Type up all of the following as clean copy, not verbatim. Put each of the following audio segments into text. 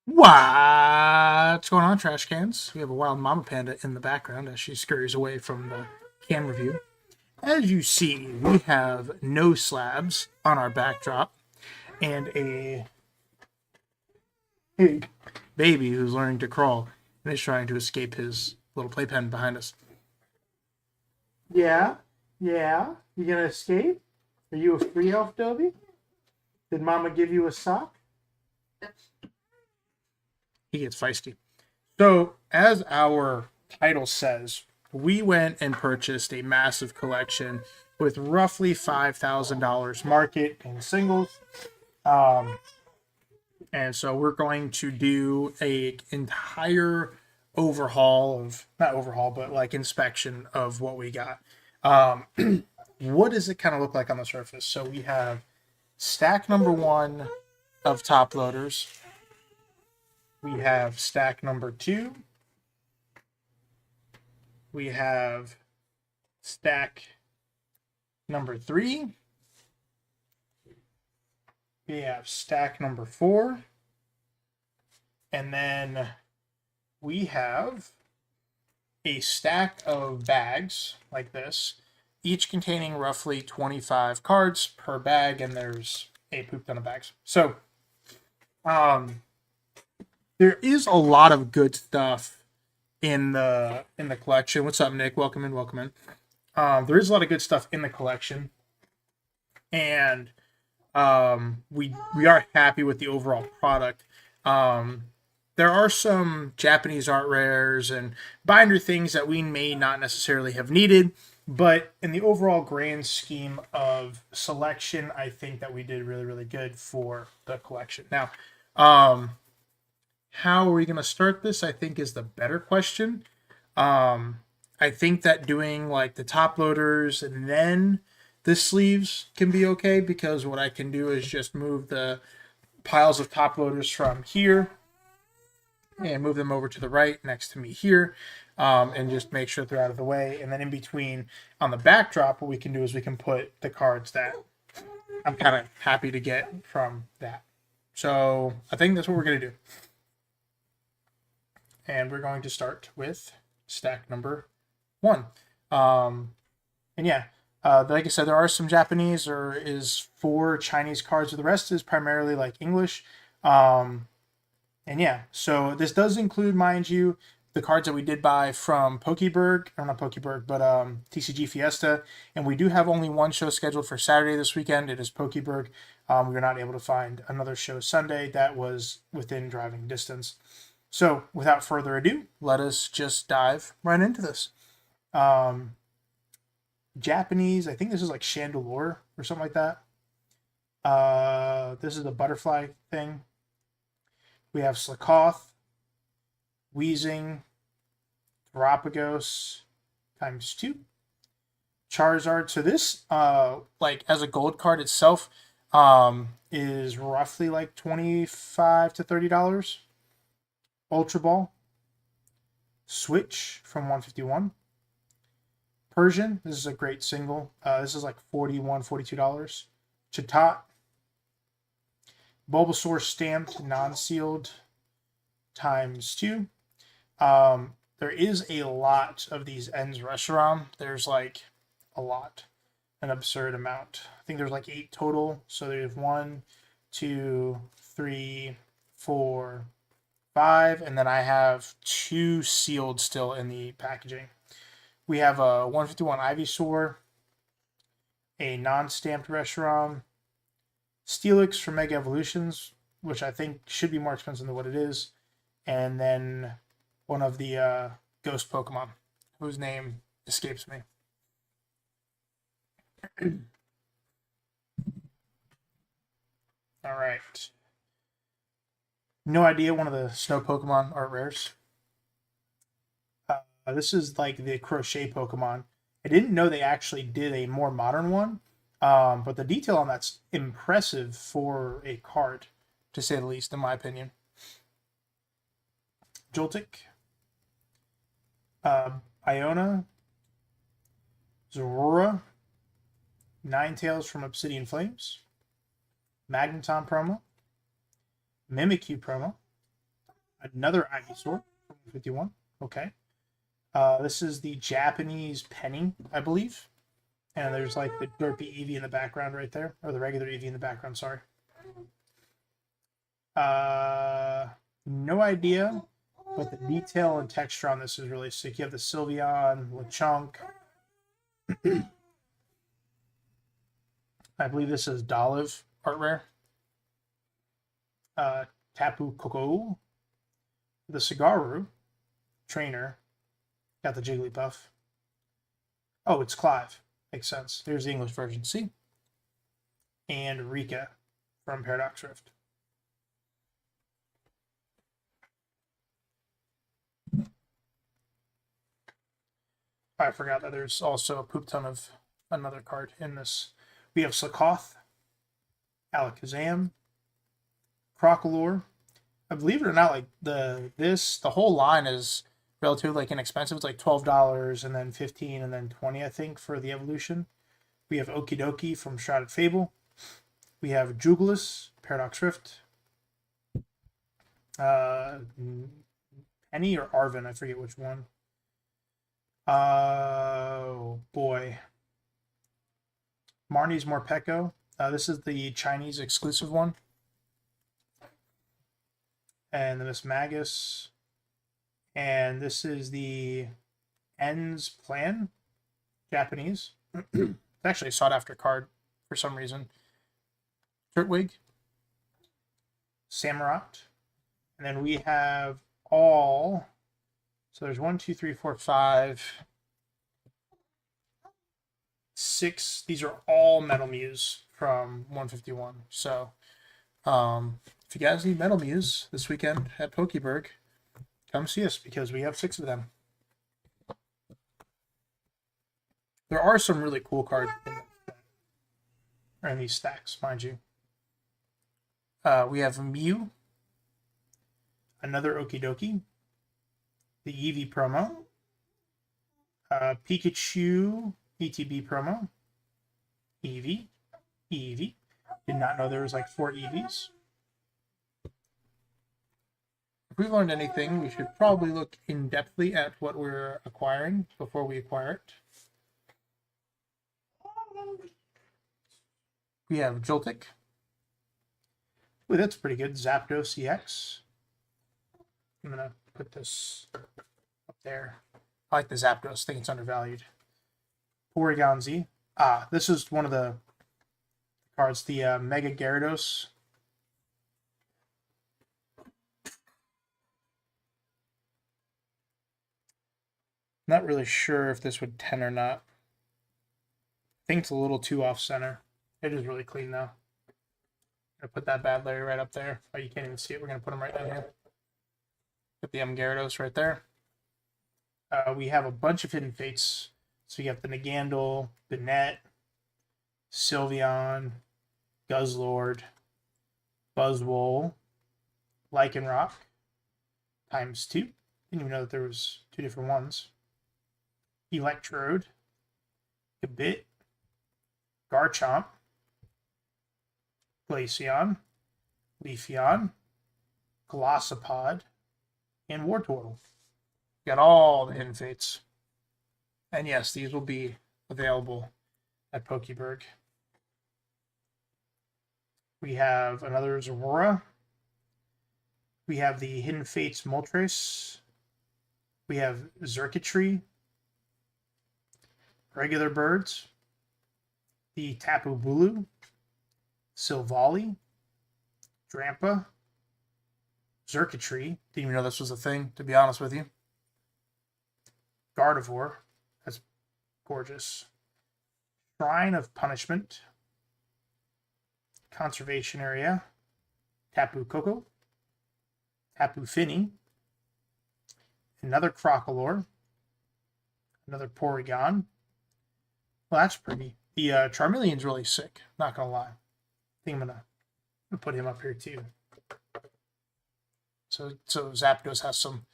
What's going on, trash cans? We have a wild mama panda in the background as she scurries away from the camera view. As you see, we have no slabs on our backdrop and a big baby who's learning to crawl and is trying to escape his little playpen behind us. Yeah, yeah. You gonna escape? Are you a free elf, Dobby? Did Mama give you a sock? He gets feisty. So, as our title says, we went and purchased a massive collection with roughly $5,000 market in singles. Um, and so we're going to do a entire overhaul of, not overhaul, but like inspection of what we got. What does it kind of look like on the surface? So we have stack number one of top loaders. We have stack number two. We have stack number three. We have stack number four. And then we have a stack of bags like this, each containing roughly 25 cards per bag, and there's a poop ton of bags. So, there is a lot of good stuff in the collection. What's up, Nick? Welcome in, welcome in. There is a lot of good stuff in the collection, and we are happy with the overall product. There are some Japanese art rares and binder things that we may not necessarily have needed, but in the overall grand scheme of selection, I think that we did really, really good for the collection. Now, how are we going to start this? I think is the better question. I think that doing like the top loaders and then the sleeves can be okay, because what I can do is just move the piles of top loaders from here and move them over to the right next to me here, and just make sure they're out of the way. And then in between on the backdrop, what we can do is we can put the cards that I'm kind of happy to get from that. So I think that's what we're going to do. And we're going to start with stack number one. And yeah, like I said, there are some Japanese, or is 4 Chinese cards, or the rest is primarily like English. And yeah, so this does include, mind you, the cards that we did buy from Pokeberg, or not Pokeberg, but TCG Fiesta. And we do have only one show scheduled for Saturday this weekend. It is Pokeberg. We were not able to find another show Sunday that was within driving distance. So without further ado, let us just dive right into this. Japanese, I think this is like Chandelure or something like that. This is the butterfly thing. We have Slakoth, Weezing, Terapagos times 2, Charizard. So this, like as a gold card itself, is roughly like $25 to $30. Ultra Ball, Switch from 151. Persian, this is a great single. This is like $41, $42. Chatot, Bulbasaur stamped, non-sealed, times 2. There is a lot of these ends Reshiram. There's like a lot, an absurd amount. I think there's like 8 total. So there's 1, 2, 3, 4, 5, and then I have 2 sealed still in the packaging. We have a 151 Ivysaur, a non-stamped Reshiram, Steelix from Mega Evolutions, which I think should be more expensive than what it is, and then one of the ghost Pokemon, whose name escapes me. All right. No idea, one of the snow Pokemon art rares. This is like the crochet Pokemon. I didn't know they actually did a more modern one, but the detail on that's impressive for a card, to say the least, in my opinion. Joltik, Iona, Zorora, Ninetales from Obsidian Flames, Magneton promo, Mimikyu promo, Another Ivysaur from 51. Okay. This is the Japanese Penny, I believe. And there's like the derpy Eevee in the background right there. Or the regular Eevee in the background, sorry. No idea. But the detail and texture on this is really sick. You have the Sylveon, Lechonk. I believe this is Dolive art rare. Tapu Koko. The Cigaru trainer. Got the Jigglypuff. Oh, it's Clive. Makes sense. There's the English version. See? And Rika from Paradox Rift. I forgot that there's also a poop ton of another card in this. We have Slakoth, Alakazam, Crocalor. I believe it or not, like the whole line is relatively like inexpensive. It's like $12 and then $15 and then $20, I think, for the evolution. We have Okidoki from Shrouded Fable. We have Jugulis, Paradox Rift. Penny or Arvin, I forget which one. Oh boy. Marnie's Morpeko. This is the Chinese exclusive one. And the Miss Magus. And this is the Ends Plan, Japanese. It's actually a sought after card for some reason. Turtwig, Samurott, and then we have all. So there's 1, 2, 3, 4, 5, 6. These are all Metal Muse from 151. So if you guys need Metal Muse this weekend at Pokeberg, come see us because we have 6 of them. There are some really cool cards in these stacks, mind you. We have Mew, another Okidoki, the Eevee promo, Pikachu ETB promo, Eevee. Did not know there was like 4 Eevees. If we learned anything, we should probably look in-depthly at what we're acquiring before we acquire it. We have Joltik. Ooh, that's pretty good. Zapdos EX. I'm going to put this up there. I like the Zapdos. I think it's undervalued. Porygon Z. This is one of the cards. The Mega Gyarados. Not really sure if this would 10 or not. I think it's a little too off center. It is really clean though. I'm gonna put that bad Larry right up there. Oh, you can't even see it. We're gonna put him right down here. Put the Gyarados right there. We have a bunch of hidden fates. So you have the Nagandal, Banette, Sylveon, Guzzlord, Buzzwole, Lycanroc, times 2. Didn't even know that there was 2 different ones. Electrode, Gabit, Garchomp, Glaceon, Leafeon, Glossopod, and Wartortle. Got all the hidden fates. And yes, these will be available at Pokeberg. We have another Zorora. We have the Hidden Fates Moltres. We have Xurkitree. Regular birds. The Tapu Bulu. Silvally. Drampa. Xurkitree. Didn't even know this was a thing, to be honest with you. Gardevoir. That's gorgeous. Shrine of Punishment. Conservation Area. Tapu Koko. Tapu Fini. Another Crocalor. Another Porygon. Well, that's pretty. The Charmeleon's really sick, not gonna lie. I think I'm gonna put him up here too. So Zapdos has some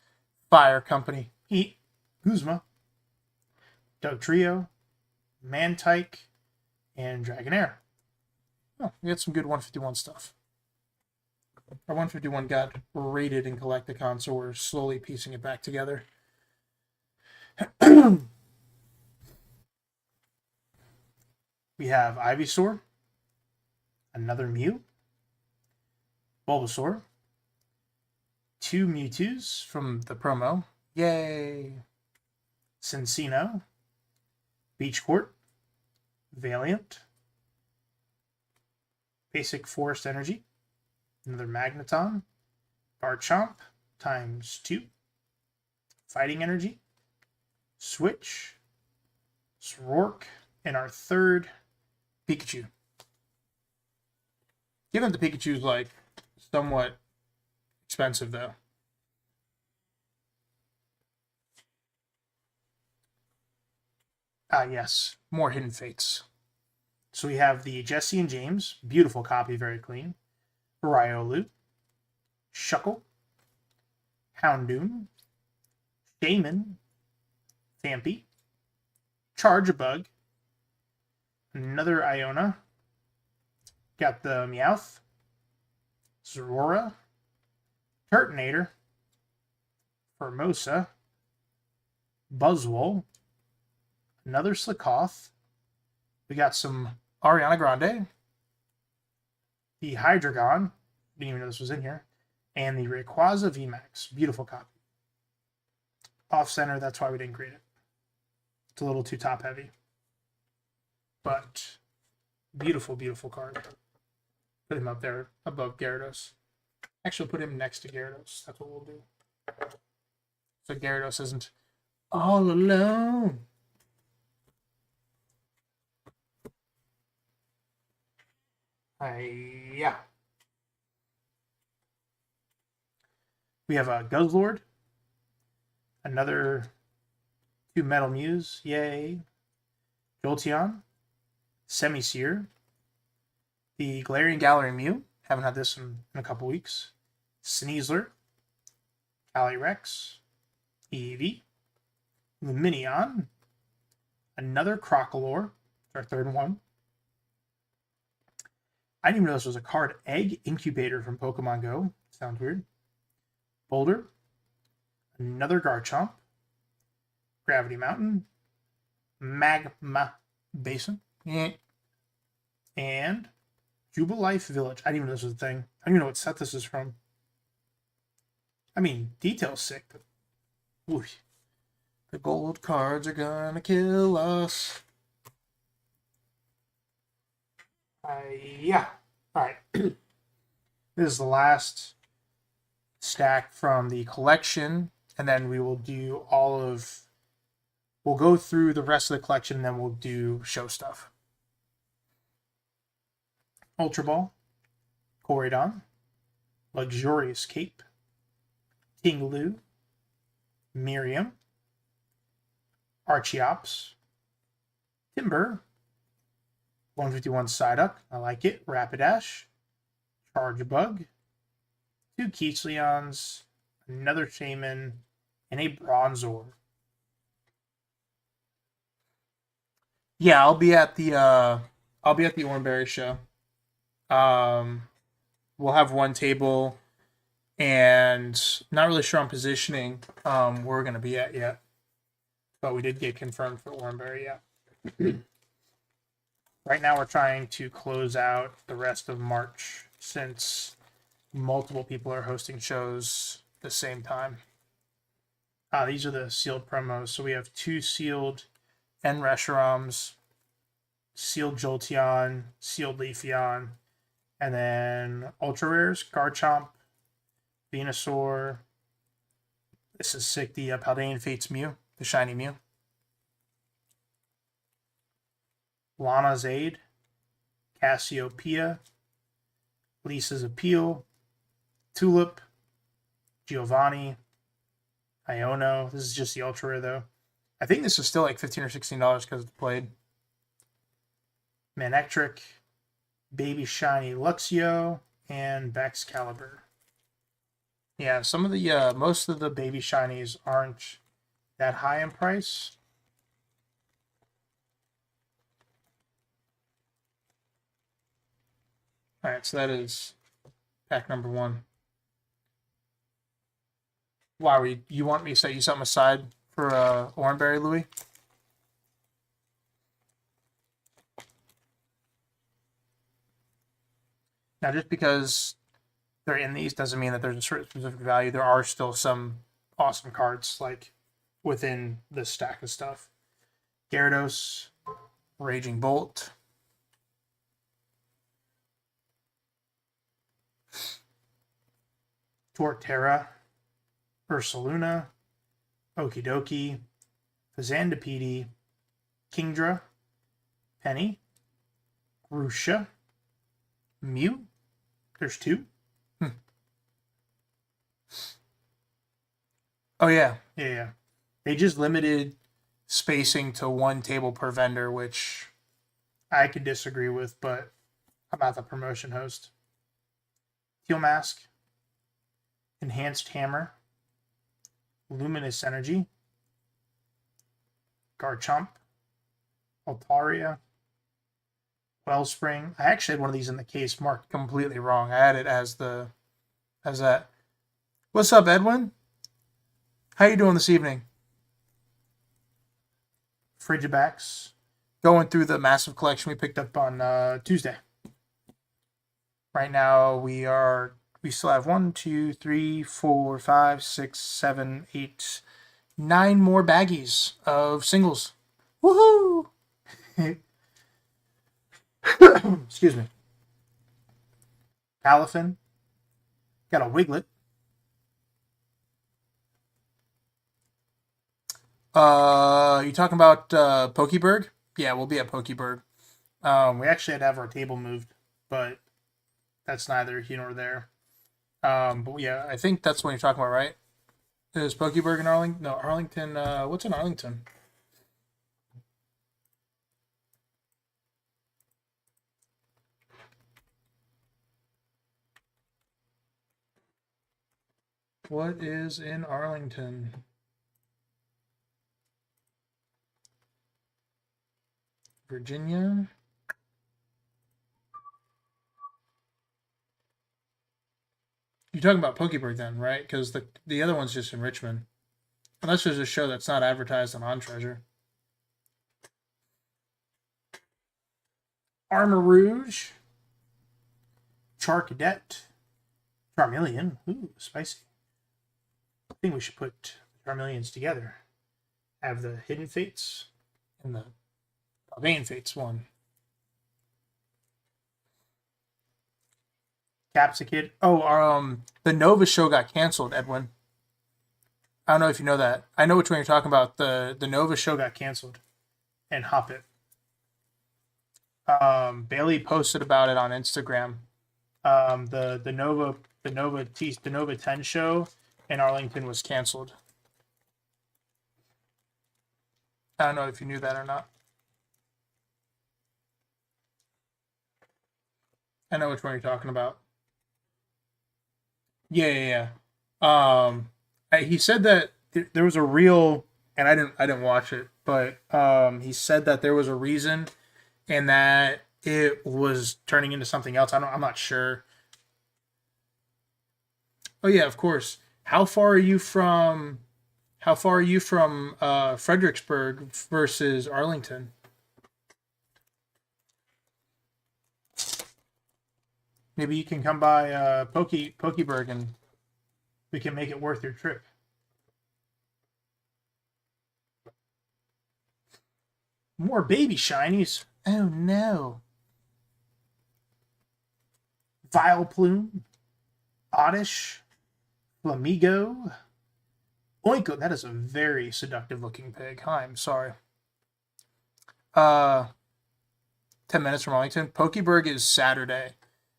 fire company. Guzma, Dugtrio, Mantike, and Dragonair. Oh, we got some good 151 stuff. Our 151 got raided in Collecticon, so we're slowly piecing it back together. We have Ivysaur, another Mew, Bulbasaur, 2 Mewtwo's from the promo. Yay! Cincino, Beach Court, Valiant, Basic Forest Energy, another Magneton, Garchomp times 2, Fighting Energy, Switch, Rourke, and our third Pikachu. Given that the Pikachu's like somewhat expensive though. Yes, more Hidden Fates. So we have the Jesse and James, beautiful copy, very clean. Riolu, Shuckle, Houndoom, Shaman, Thampy, Charge-a-Bug, another Iona, got the Meowth, Zorora, Turtonator, Formosa, Buzzwole, another Slickoth. We got some Ariana Grande, the Hydreigon, didn't even know this was in here, and the Rayquaza VMAX. Beautiful copy. Off center, that's why we didn't grade it. It's a little too top heavy. But beautiful, beautiful card. Put him up there above Gyarados. Actually, put him next to Gyarados. That's what we'll do. So Gyarados isn't all alone. Yeah. We have a Guzzlord. Another 2 Metal Mews. Yay. Jolteon. Semi-Seer. The Galarian Gallery Mew. Haven't had this in a couple weeks. Sneasler. Calyrex. Eevee. Lumineon. Another Crocolore. Our third one. I didn't even know this was a card. Egg Incubator from Pokemon Go. Sounds weird. Boulder. Another Garchomp. Gravity Mountain. Magma Basin. And Jubilife Village. I didn't even know this was a thing. I don't even know what set this is from. I mean, detail's sick, but ooh, the gold cards are gonna kill us. Yeah. Alright. This is the last stack from the collection, and then we will do we'll go through the rest of the collection, and then we'll do show stuff. Ultra Ball, Corridon, Luxurious Cape, Tinglu, Miriam, Archeops, Timber, 151 Psyduck, I like it, Rapidash, Charge-a-Bug, 2 Keechleons, another Shaman, and a Bronzor. Yeah, I'll be at the Oranberry show. We'll have one table, and not really sure on positioning where we're gonna be at yet, but we did get confirmed for Oranberry. Yeah. Right now, we're trying to close out the rest of March since multiple people are hosting shows at the same time. These are the sealed promos. So we have 2 sealed N Reshurams, sealed Jolteon, sealed Leafeon, and then ultra rares: Garchomp, Venusaur. This is sick. The Paldean Fates Mew, the shiny Mew. Lana's Aid, Cassiopeia, Lisa's Appeal, Tulip, Giovanni, Iono. This is just the ultra rare though. I think this is still like $15 or $16 because it's played. Manectric, Baby Shiny Luxio, and Baxcalibur. Yeah, some of the most of the Baby Shinies aren't that high in price. Alright, so that is Pack number 1. Why were you want me to set you something aside for Oranberry, Louis? Now, just because they're in these doesn't mean that there's a certain specific value. There are still some awesome cards like within this stack of stuff. Gyarados, Raging Bolt, Torterra, Ursaluna, Okidoki, Fazandipede, Kingdra, Penny, Grusha, Mew. There's 2. Oh, yeah. Yeah. They just limited spacing to 1 table per vendor, which I could disagree with, but I'm not the promotion host. Teal Mask, Enhanced Hammer, Luminous Energy, Garchomp, Altaria, Wellspring. I actually had one of these in the case marked completely wrong. I had it as that. What's up, Edwin? How you doing this evening? Frigibax. Going through the massive collection we picked up on Tuesday. Right now we still have 1, 2, 3, 4, 5, 6, 7, 8, 9 more baggies of singles. Woohoo! Excuse me. Palafin. Got a Wiglet. You talking about Pokeberg? Yeah, we'll be at Pokeberg. We actually had to have our table moved, but that's neither here nor there. But yeah, I think that's what you're talking about, right? Is Pokeberg in Arlington? No, Arlington. What's in Arlington? What is in Arlington? Virginia. You're talking about Pokeberg then, right? Because the other one's just in Richmond. Unless there's a show that's not advertised on Treasure. Armor Rouge. Charcadet. Charmeleon. Ooh, spicy. I think we should put Charmeleons together. Have the Hidden Fates and the Vein Fates one. Capsicid. Oh, the Nova show got canceled, Edwin. I don't know if you know that. I know which one you're talking about. The Nova show got canceled. And Hop It. Bailey posted about it on Instagram. The Nova 10 show in Arlington was canceled. I don't know if you knew that or not. I know which one you're talking about. Yeah. He said that there was a real, and I didn't watch it, but he said that there was a reason, and that it was turning into something else. I'm not sure. Oh yeah, of course. How far are you from Fredericksburg versus Arlington? Maybe you can come by Pokeberg and we can make it worth your trip. More baby shinies. Oh no. Vileplume. Oddish. Flamigo. Oinko. That is a very seductive looking pig. Hi, I'm sorry. 10 minutes from Arlington. Pokeberg is Saturday.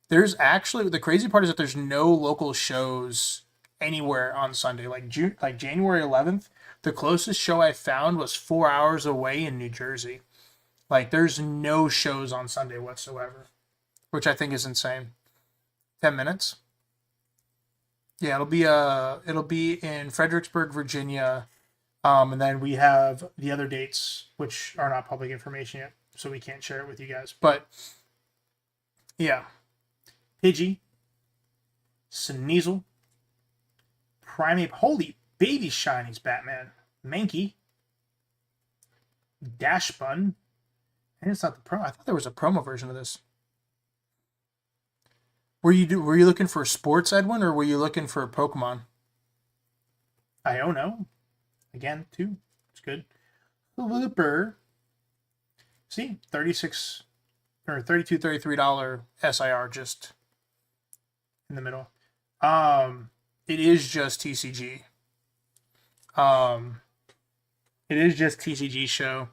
There's actually, the crazy part is that there's no local shows anywhere on Sunday. Like January 11th, the closest show I found was 4 hours away in New Jersey. Like, there's no shows on Sunday whatsoever, which I think is insane. 10 minutes. Yeah, it'll be in Fredericksburg, Virginia, and then we have the other dates, which are not public information yet, so we can't share it with you guys. But yeah, Pidgey, Sneasel, Primeape, holy baby shinies, Batman, Mankey, Dash Bun, and it's not the promo. I thought there was a promo version of this. Were you looking for sports, Edwin, or were you looking for Pokemon? Iono, again, too. It's good. Looper. See, $36 or $32, $33 SIR just in the middle. It is just TCG. It is just TCG show.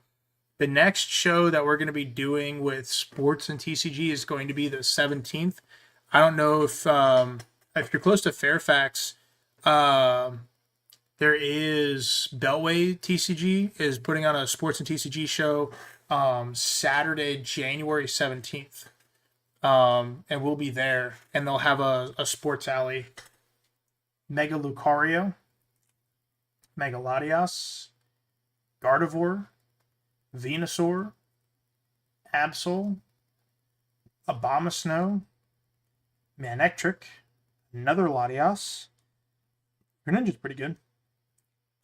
The next show that we're going to be doing with sports and TCG is going to be the 17th. I don't know if you're close to Fairfax, there is Beltway TCG is putting on a sports and TCG show Saturday, January 17th. And we'll be there, and they'll have a sports alley. Mega Lucario, Mega Latias, Gardevoir, Venusaur, Absol, Abomasnow, Manectric, another Latias. Greninja's pretty good.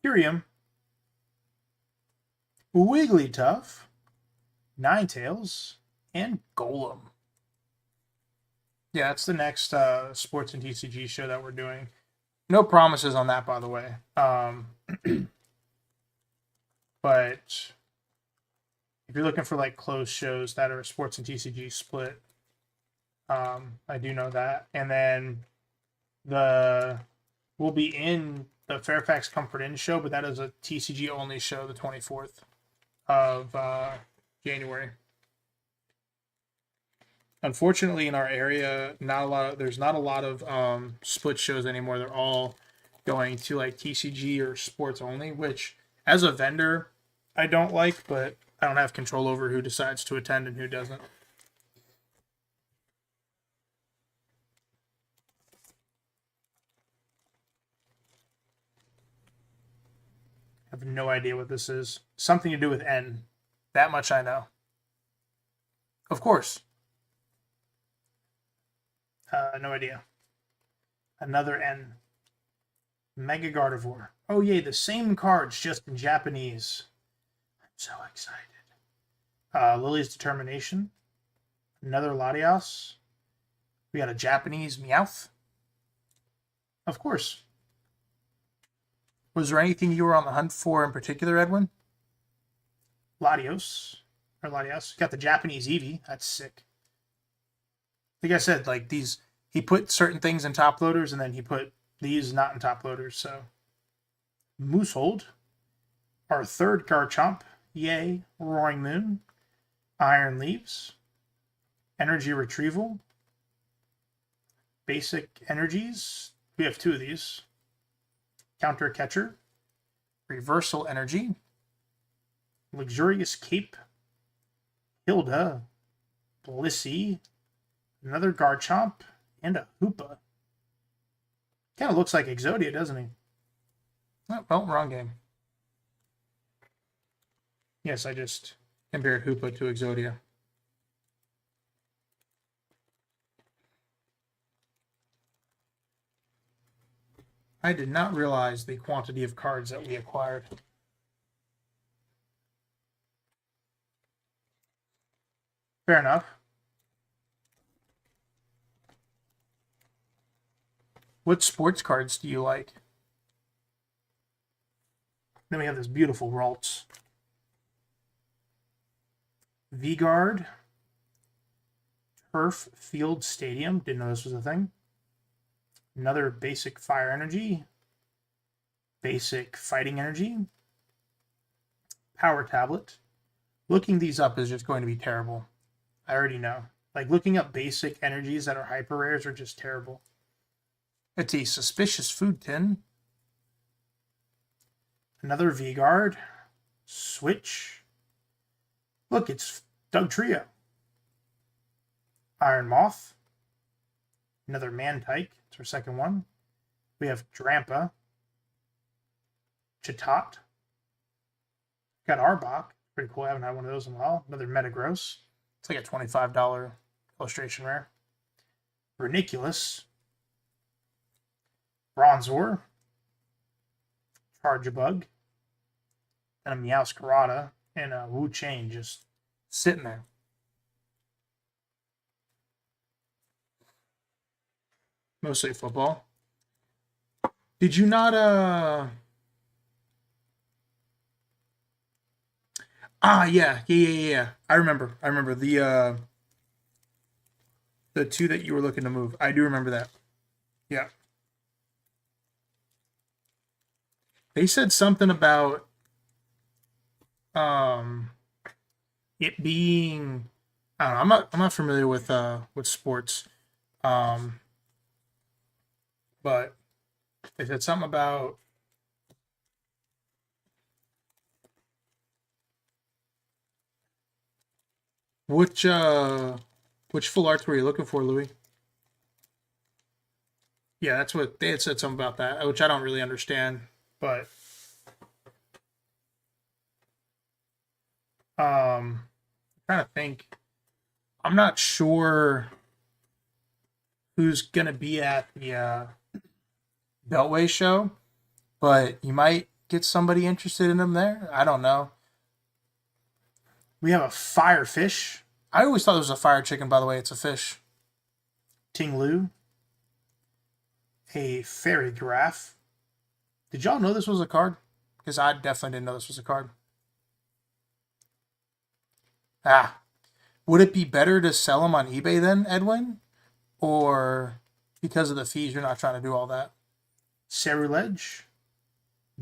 Kyurem, Wigglytuff, Ninetales, and Golem. Yeah, that's the next sports and TCG show that we're doing. No promises on that, by the way. But if you're looking for like closed shows that are sports and TCG split, I do know that. And then we'll be in the Fairfax Comfort Inn show, but that is a TCG only show, the 24th of January. Unfortunately, in our area, there's not a lot of split shows anymore. They're all going to like TCG or sports only, which as a vendor, I don't like, but I don't have control over who decides to attend and who doesn't. I have no idea what this is. Something to do with N. That much I know. Of course. No idea. Another N. Mega Gardevoir. Oh, yay, the same cards, just in Japanese. I'm so excited. Lily's Determination. Another Latias. We got a Japanese Meowth. Of course. Was there anything you were on the hunt for in particular, Edwin? Latios. Or Latias. Got the Japanese Eevee. That's sick. Like I said, like these, he put certain things in top loaders, and then he put these not in top loaders. So, Moosehold, our third Garchomp, yay, Roaring Moon, Iron Leaves, Energy Retrieval, Basic Energies. We have two of these. Counter Catcher, Reversal Energy, Luxurious Cape, Hilda, Blissey, another Garchomp, and a Hoopa. Kind of looks like Exodia, doesn't he? Oh, well, wrong game. Yes, I just compared Hoopa to Exodia. I did not realize the quantity of cards that we acquired. Fair enough. What sports cards do you like? Then we have this beautiful Ralts. V-Guard. Turf Field Stadium. Didn't know this was a thing. Another basic Fire Energy. Basic Fighting Energy. Power Tablet. Looking these up is just going to be terrible. I already know. Like, looking up basic energies that are hyper rares are just terrible. It's a Suspicious Food Tin. Another V-Guard. Switch. Look, it's Doug Trio. Iron Moth. Another Mantike. It's our second one. We have Drampa. Chatot. Got Arbok. Pretty cool. I haven't had one of those in a while. Another Metagross. It's like a $25 illustration rare. Reniculus. Bronzor, Charjabug, and a Meowscarada, and a Wu Chain just sitting there. Mostly football. Did you not yeah. I remember. The two that you were looking to move. I do remember that. Yeah. They said something about it being, I don't know, I'm not familiar with sports. But they said something about which full arts were you looking for, Louis? Yeah, that's what they had said something about that, which I don't really understand, but I'm trying to think. I'm not sure who's gonna be at the Beltway show, but you might get somebody interested in them there. I don't know. We have a firefish. I always thought it was a fire chicken, by the way. It's a fish. Ting-Lu. A fairy giraffe. Did y'all know this was a card? Because I definitely didn't know this was a card. Would it be better to sell them on eBay then, Edwin? Or because of the fees, you're not trying to do all that? Cerulege.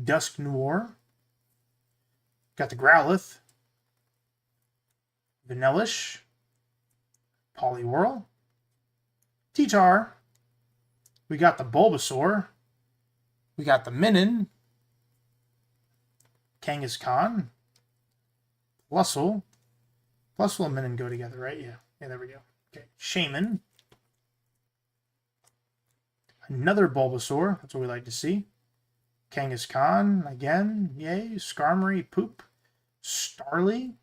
Dusk Noir. Got the Growlithe. Vanillish. Poliwhirl. T-Tar. We got the Bulbasaur. We got the Minun. Kangaskhan. Plusle. Plusle and Minun go together, right? Yeah. Yeah, there we go. Okay. Shaman. Another Bulbasaur. That's what we like to see. Kangaskhan. Again. Yay. Skarmory. Poop. Starly.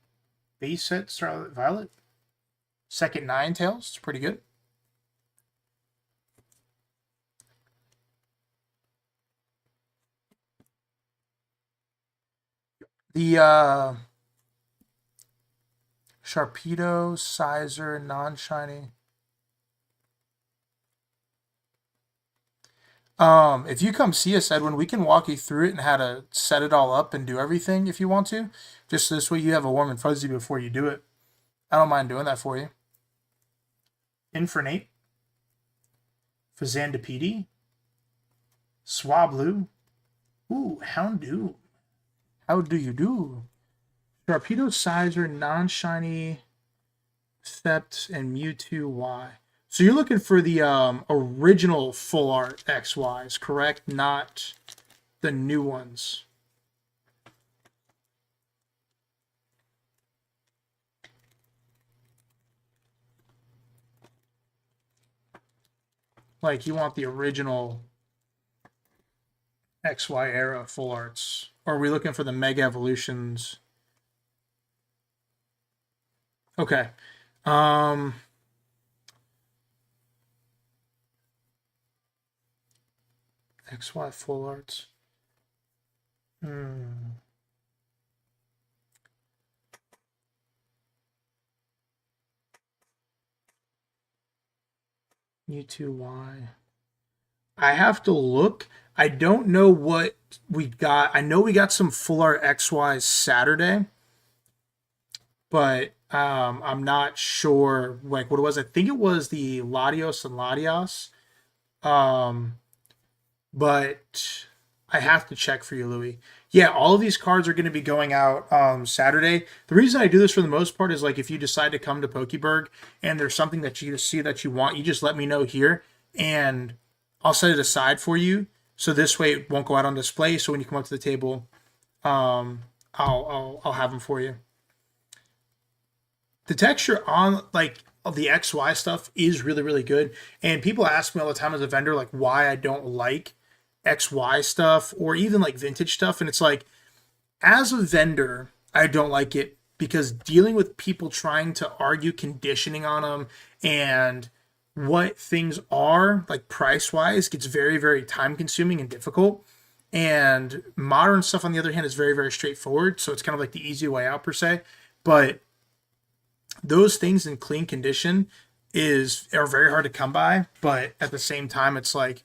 Base set Scarlet Violet. Second Ninetales. It's pretty good. The Sharpedo, Sizer, non-shiny. If you come see us, Edwin, we can walk you through it and how to set it all up and do everything if you want to. Just this way you have a warm and fuzzy before you do it. I don't mind doing that for you. Infernape. Fazandipede. Swablu. Ooh, Houndoom. How do you do? Sharpedo, Sizer, non-shiny, Sept, and Mewtwo Y. So you're looking for the original full art XYs, correct? Not the new ones. Like you want the original XY era full arts. Or are we looking for the Mega Evolutions? Okay. XY full arts. U2Y. I have to look. I don't know what we got. I know we got some full art XY Saturday, but I'm not sure like what it was. I think it was the Latios and Latios. But I have to check for you, Louis. Yeah, all of these cards are going to be going out Saturday. The reason I do this for the most part is like if you decide to come to Pokeberg and there's something that you see that you want, you just let me know here and I'll set it aside for you. So this way it won't go out on display. So when you come up to the table, I'll have them for you. The texture on like of the XY stuff is really, really good. And people ask me all the time as a vendor, like why I don't like XY stuff or even like vintage stuff. And it's like, as a vendor, I don't like it because dealing with people trying to argue conditioning on them and what things are, like price-wise, gets very, very time-consuming and difficult. And modern stuff, on the other hand, is very, very straightforward. So it's kind of like the easy way out, per se. But those things in clean condition are very hard to come by. But at the same time, it's like,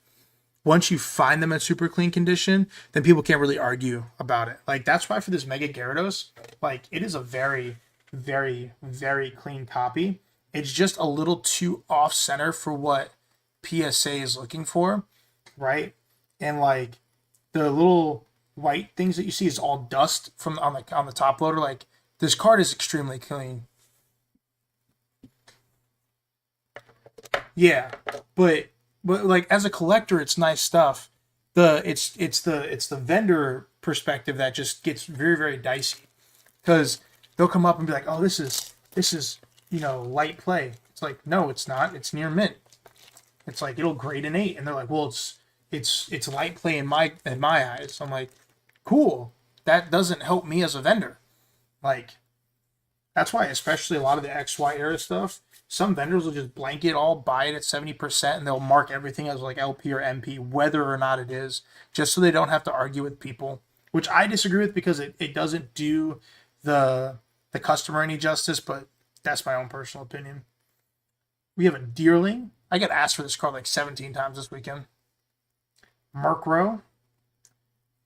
once you find them in super clean condition, then people can't really argue about it. Like, that's why for this Mega Gyarados, like, it is a very, very, very clean copy. It's just a little too off center for what PSA is looking for, right? And like the little white things that you see is all dust from on the top loader. Like, this card is extremely clean. Yeah, but like as a collector, it's nice stuff. It's the vendor perspective that just gets very, very dicey, because they'll come up and be like, "Oh, this is light play." It's like, no, it's not. It's near mint. It's like, it'll grade an 8, and they're like, "Well, it's light play in my eyes." I'm like, cool. That doesn't help me as a vendor. Like, that's why, especially a lot of the XY era stuff, some vendors will just blanket all, buy it at 70%, and they'll mark everything as like LP or MP, whether or not it is, just so they don't have to argue with people, which I disagree with, because it doesn't do the customer any justice, but that's my own personal opinion. We have a Deerling. I got asked for this card like 17 times this weekend. Murkrow,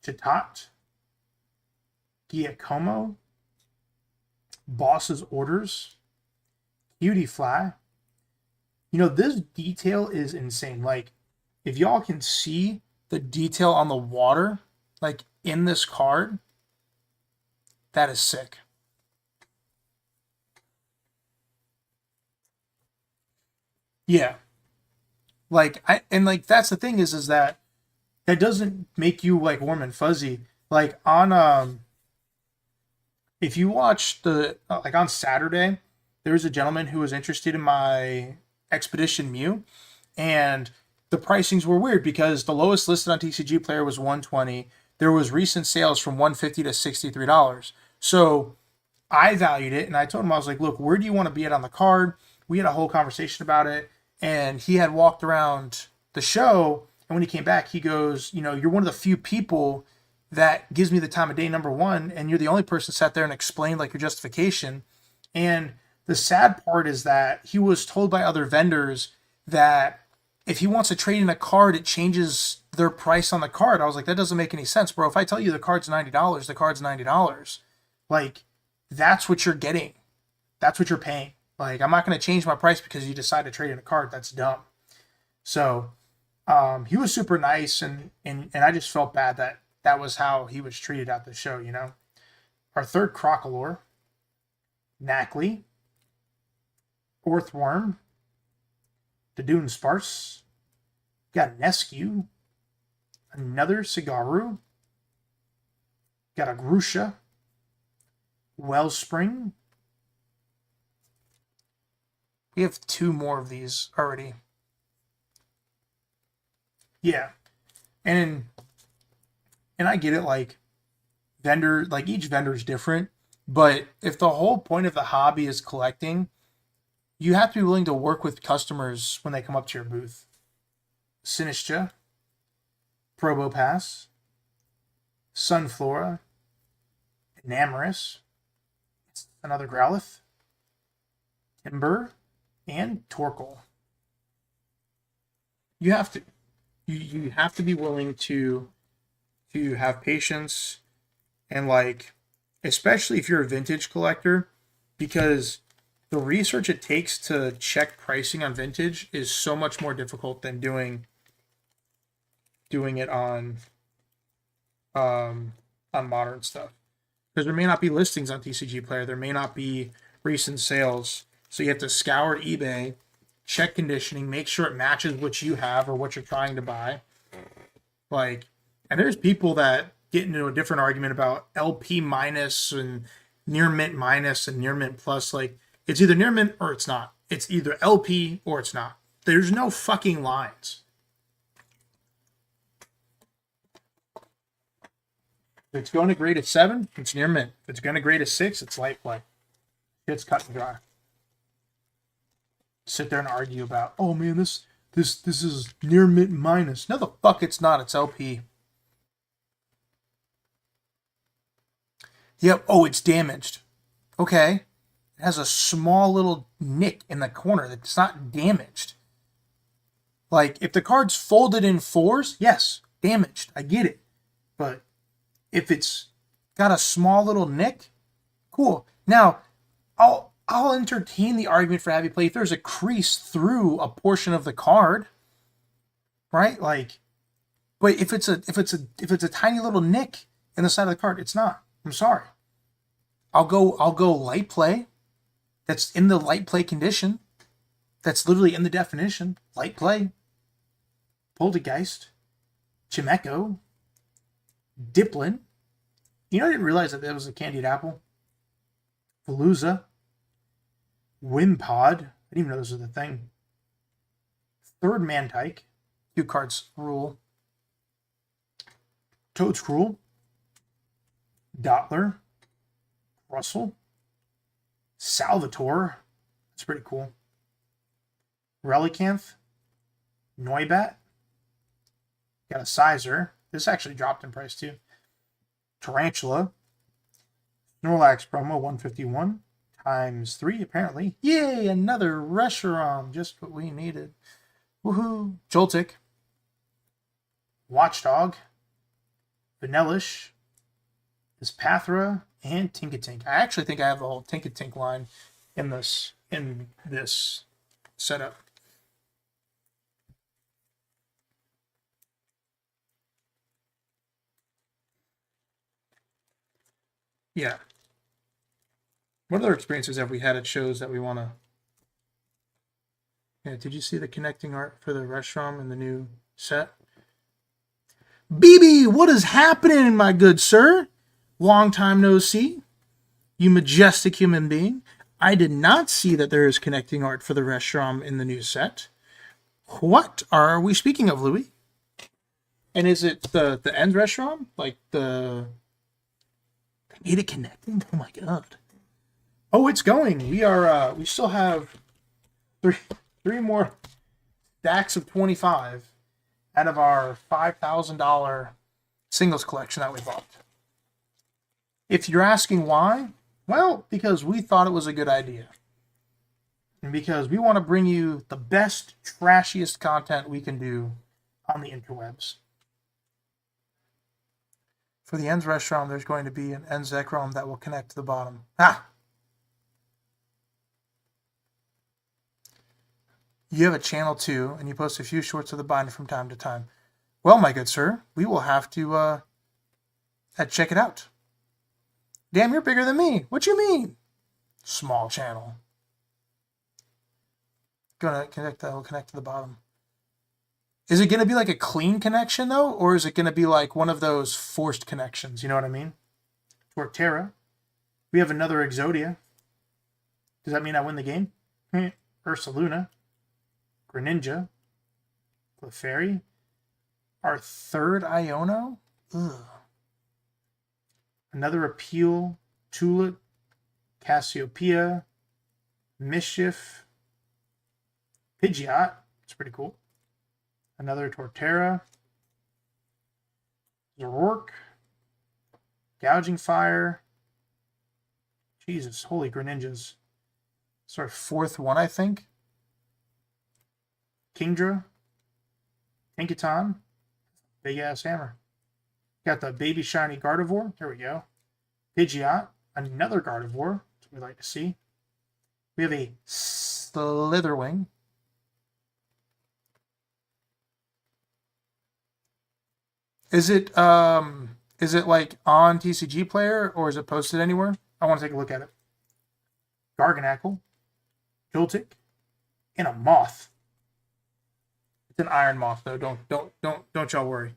Chatot, Giacomo, Boss's Orders, Beautyfly. This detail is insane. Like, if y'all can see the detail on the water, like in this card, that is sick. Yeah. Like, that's the thing is that doesn't make you like warm and fuzzy. Like, on if you watch the like on Saturday, there was a gentleman who was interested in my Expedition Mew, and the pricings were weird because the lowest listed on TCG Player was 120. There was recent sales from 150 to $63. So I valued it, and I told him, I was like, "Look, where do you want to be at on the card?" We had a whole conversation about it, and he had walked around the show, and when he came back, he goes, "You're one of the few people that gives me the time of day, number one, and you're the only person sat there and explained like your justification." And the sad part is that he was told by other vendors that if he wants to trade in a card, it changes their price on the card. I was like, that doesn't make any sense, bro. If I tell you the card's $90, the card's $90. Like, that's what you're getting. That's what you're paying. Like, I'm not going to change my price because you decide to trade in a card. That's dumb. So he was super nice, and I just felt bad that was how he was treated at the show, Our third Crocolore, Knackley, Orthworm, Dadoon Sparse, got an Nescue, another Cigaru, got a Grusha, Wellspring. We have 2 more of these already. Yeah. And I get it, like, each vendor is different, but if the whole point of the hobby is collecting, you have to be willing to work with customers when they come up to your booth. Sinistra, Probopass, Sunflora, Enamorus, another Growlithe, Timber, and Torkoal. You have to be willing to have patience, and like, especially if you're a vintage collector, because the research it takes to check pricing on vintage is so much more difficult than doing it on modern stuff, because there may not be listings on TCG Player, there may not be recent sales, so you have to scour eBay, check conditioning, make sure it matches what you have or what you're trying to buy. Like, and there's people that get into a different argument about LP minus and near mint minus and near mint plus. Like, it's either near mint or it's not. It's either LP or it's not. There's no fucking lines. If it's going to grade a 7, it's near mint. If it's going to grade a 6, it's light play. It's cut and dry. sit there and argue about, oh man, this is near mint minus. No, the fuck it's not. It's LP. Yep. Oh, it's damaged. Okay. It has a small little nick in the corner that's not damaged. Like, if the card's folded in fours, yes, damaged. I get it. But if it's got a small little nick, cool. Now, I'll entertain the argument for heavy play if there's a crease through a portion of the card, right? Like, but if it's a tiny little nick in the side of the card, it's not. I'm sorry. I'll go light play. That's in the light play condition. That's literally in the definition. Light play. Poltergeist. Chimeco. Diplin. You know, I didn't realize that was a candied apple. Veluza. Wimpod. I didn't even know this was a thing. Third Mantike. 2 cards rule. Toad's Cruel. Dottler. Russell. Salvatore. That's pretty cool. Relicanth. Noibat. Got a Sizer. This actually dropped in price too. Tarantula. Snorlax promo 151 times 3 apparently. Yay! Another Reshiram. Just what we needed. Woohoo! Joltik. Watchdog. Vanillish. Espathra. And Tinkatink. I actually think I have the whole Tinkatink line in this setup. Yeah. What other experiences have we had at shows that we want to... Yeah, did you see the connecting art for the Reshiram in the new set? BB, what is happening, my good sir? Long time no see. You majestic human being. I did not see that there is connecting art for the Reshiram in the new set. What are we speaking of, Louis? And is it the end Reshiram? Like the... They made it connecting? Oh my god. Oh, it's going. We still have three more stacks of 25 out of our $5,000 singles collection that we bought. If you're asking why, well, because we thought it was a good idea. And because we want to bring you the best, trashiest content we can do on the interwebs. For the Ends Reshiram, there's going to be an Ends Zekrom that will connect to the bottom. Ah! You have a channel too, and you post a few shorts of the binder from time to time. Well, my good sir, we will have to check it out. Damn, you're bigger than me. What you mean? Small channel. Gonna connect that will connect to the bottom. Is it gonna be like a clean connection though, or is it gonna be like one of those forced connections? You know what I mean? Torterra. We have another Exodia. Does that mean I win the game? Ursaluna. Greninja. Clefairy. Our third Iono. Ugh. Another Appeal, Tulip, Cassiopeia, Mischief, Pidgeot. It's pretty cool. Another Torterra, Zoroark, Gouging Fire. Jesus, holy Greninjas. It's our fourth one, I think. Kingdra, Tinkaton, big ass hammer. Got the baby shiny Gardevoir. There we go. Pidgeot. Another Gardevoir. That's what we like to see. We have a Slitherwing. Is it like on TCG Player or is it posted anywhere? I want to take a look at it. Garganacl. Joltik. And a Moth. It's an Iron Moth though. Don't y'all worry.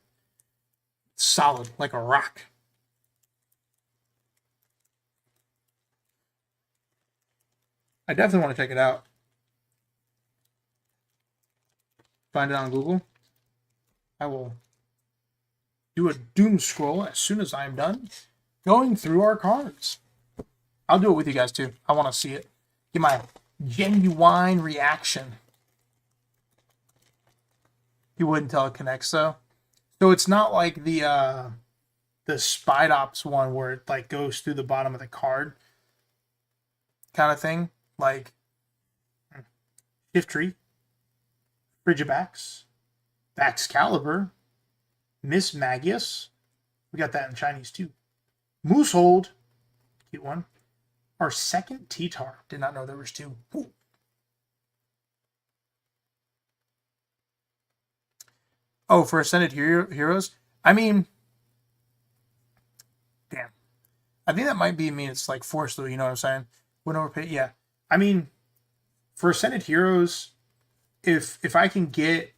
Solid, like a rock. I definitely want to check it out. Find it on Google. I will do a doom scroll as soon as I'm done going through our cards. I'll do it with you guys too. I want to see it. Get Genuine Reaction. You wouldn't tell it connects though. So it's not like the Spide Ops one where it like goes through the bottom of the card kind of thing. Like Shiftry, Frigibax, Baxcalibur, Miss Magius. We got that in Chinese too. Moosehold, cute one. Our second T-Tar. Did not know there was two. Ooh. Oh, for Ascended Heroes? I mean, damn. I think that might be it's like forced though, you know what I'm saying? Wouldn't overpay. Yeah. I mean, for Ascended Heroes, if I can get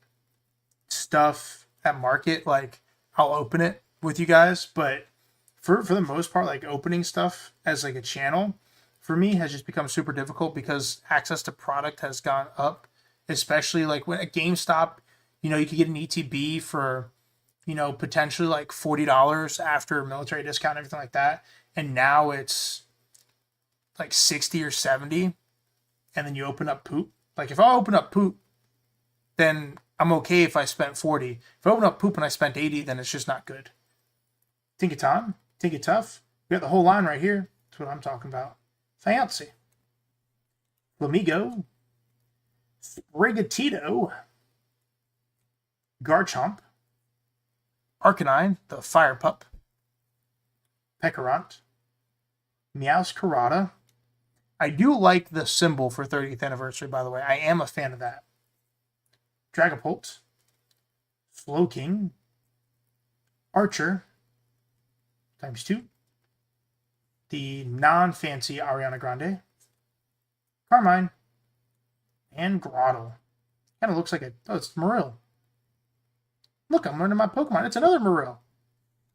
stuff at market, like I'll open it with you guys. But for the most part, like opening stuff as like a channel for me has just become super difficult because access to product has gone up, especially like when at GameStop, you know, you could get an ETB for, you know, potentially like $40 after military discount and everything like that. And now it's like 60 or 70. And then you open up poop. Like if I open up poop, then I'm okay if I spent 40. If I open up poop and I spent 80, then it's just not good. Tinkaton, Tinkatuff. We got the whole line right here. That's what I'm talking about. Fancy. Flamigo. Sprigatito. Garchomp. Arcanine, the Fire Pup. Pecorant. Meowscarada. I do like the symbol for 30th anniversary, by the way. I am a fan of that. Dragapult. Slowking. Archer. ×2. The non-fancy Ariana Grande. Carmine. And Grottle. Kind of looks like it's Marill. Look, I'm learning my Pokemon. It's another Marill.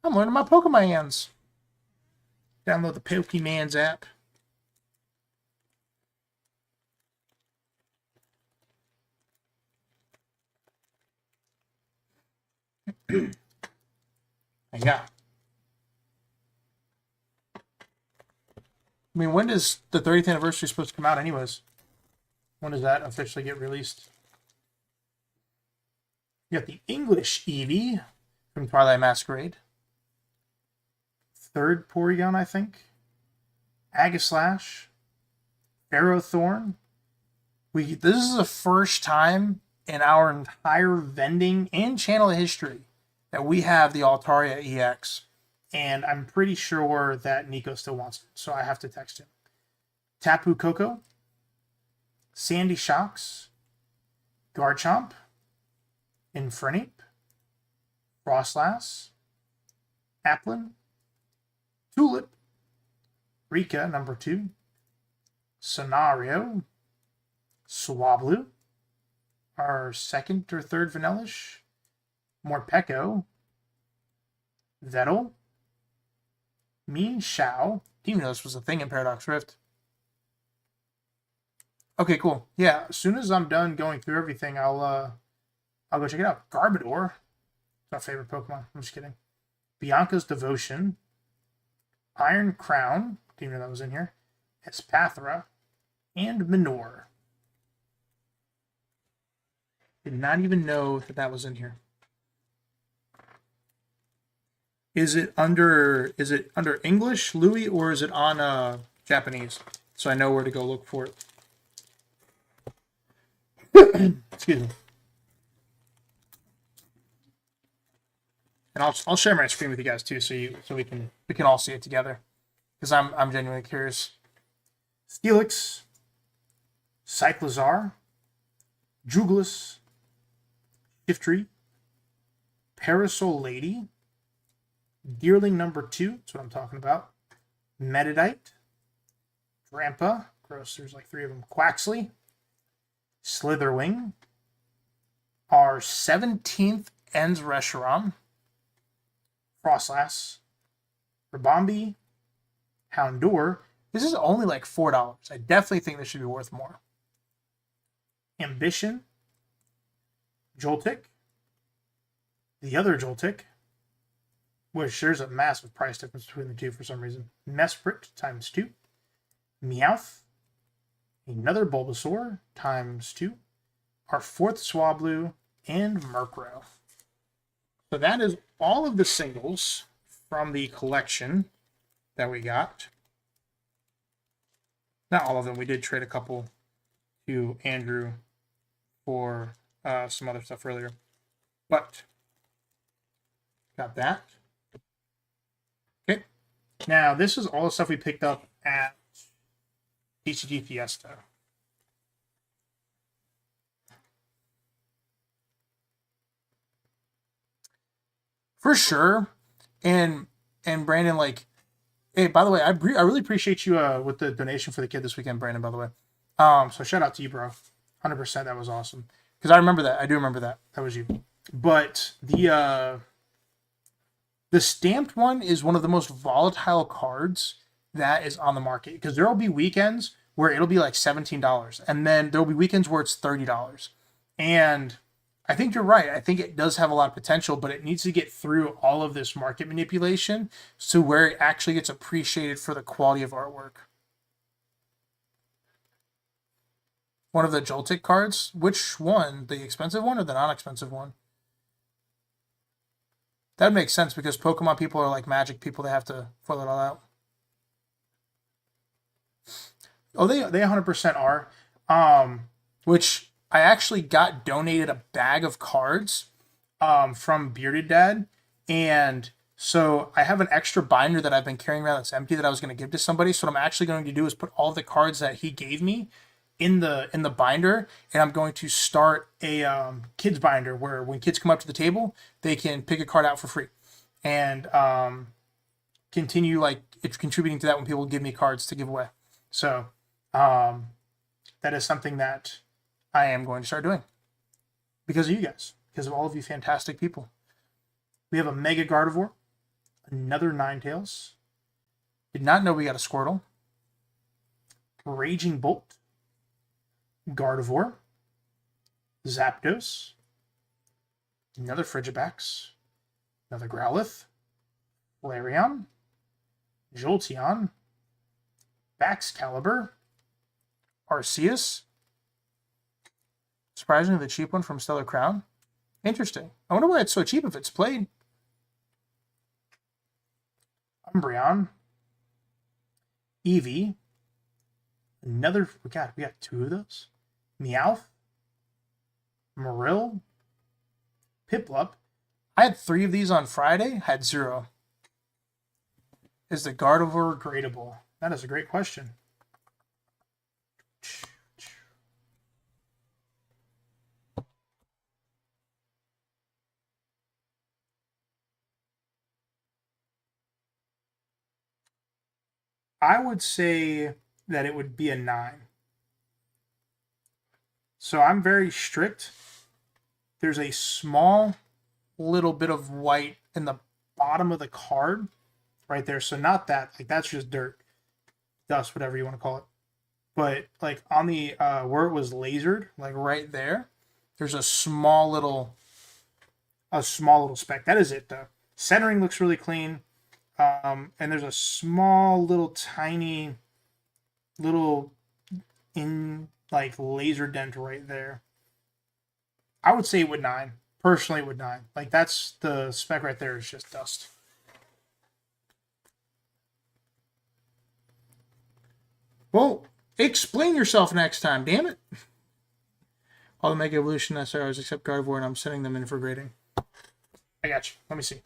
I'm learning my Pokemons. Download the Pokemans app. Yeah. I mean, when does the 30th anniversary supposed to come out anyways? When does that officially get released? You got the English Eevee from Twilight Masquerade. Third Porygon, I think. Aegislash. Ferrothorn. This is the first time in our entire vending and channel history that we have the Altaria EX. And I'm pretty sure that Nico still wants it, so I have to text him. Tapu Koko. Sandy Shocks. Garchomp. Infernape. Frostlass. Applin. Tulip. Rika, number 2. Scenario. Swablu. Our second or third Vanillish. Morpeko. Vettel. Mean Shao. Didn't even know this was a thing in Paradox Rift. Okay, cool. Yeah, as soon as I'm done going through everything, I'll go check it out. Garbodor. It's my favorite Pokemon. I'm just kidding. Bianca's Devotion. Iron Crown. Didn't know that was in here. Espathra. And Manure. Did not even know that was in here. Is it under English, Louis, or is it on Japanese? So I know where to go look for it. Excuse me. And I'll share my screen with you guys too, so we can all see it together, because I'm genuinely curious. Steelix, Cyclizar, Jugelis, Shiftry, Parasol Lady, Deerling number 2, that's what I'm talking about. Metadite, Drampa, gross, there's like 3 of them. Quaxley, Slitherwing, our 17th Ends Reshiram, Frostlass, Rabombi, Houndour. This is only like $4. I definitely think this should be worth more. Ambition, Joltik, the other Joltik, which there's a massive price difference between the two for some reason. Mesprit ×2, Meowth, another Bulbasaur times 2, our 4th Swablu, and Murkrow. So that is all of the singles from the collection that we got. Not all of them. We did trade a couple to Andrew for some other stuff earlier. But got that. Okay. Now, this is all the stuff we picked up at TCG Fiesta. For sure. And Brandon, like, hey, by the way, I really appreciate you with the donation for the kid this weekend, Brandon, by the way. So shout out to you, bro. 100%, that was awesome. Because I remember that. I do remember that. That was you. But the stamped one is one of the most volatile cards that is on the market. Because there will be weekends where it'll be like $17. And then there will be weekends where it's $30. And I think you're right. I think it does have a lot of potential, but it needs to get through all of this market manipulation to where it actually gets appreciated for the quality of artwork. One of the Joltik cards? Which one? The expensive one or the non-expensive one? That makes sense because Pokemon people are like Magic people. They have to fill it all out. Oh, they 100% are. Which I actually got donated a bag of cards from Bearded Dad. And so I have an extra binder that I've been carrying around that's empty that I was going to give to somebody. So what I'm actually going to do is put all the cards that he gave me in the binder, and I'm going to start a kids binder where when kids come up to the table, they can pick a card out for free, and continue like it's contributing to that when people give me cards to give away. So that is something that I am going to start doing because of you guys, because of all of you fantastic people. We have a Mega Gardevoir, another Ninetales. Did not know we got a Squirtle. Raging Bolt. Gardevoir, Zapdos, another Frigibax, another Growlithe, Flareon, Jolteon, Baxcalibur, Arceus, surprisingly the cheap one from Stellar Crown. Interesting. I wonder why it's so cheap if it's played. Umbreon, Eevee, another, we got 2 of those. Meowth, Marill, Piplup. I had 3 of these on Friday, had 0. Is the Gardevoir gradable? That is a great question. I would say that it would be a 9. So I'm very strict. There's a small little bit of white in the bottom of the card right there. So not that, like that's just dirt, dust, whatever you want to call it. But like on the where it was lasered, like right there, there's a small little speck. That is it though. Centering looks really clean. And there's a small little tiny little in like laser dent right there. I would say it would 9. Personally, it would 9. Like that's the speck right there is just dust. Well, explain yourself next time, damn it. All the Mega Evolution SRs except Gardevoir, and I'm sending them in for grading. I got you. Let me see.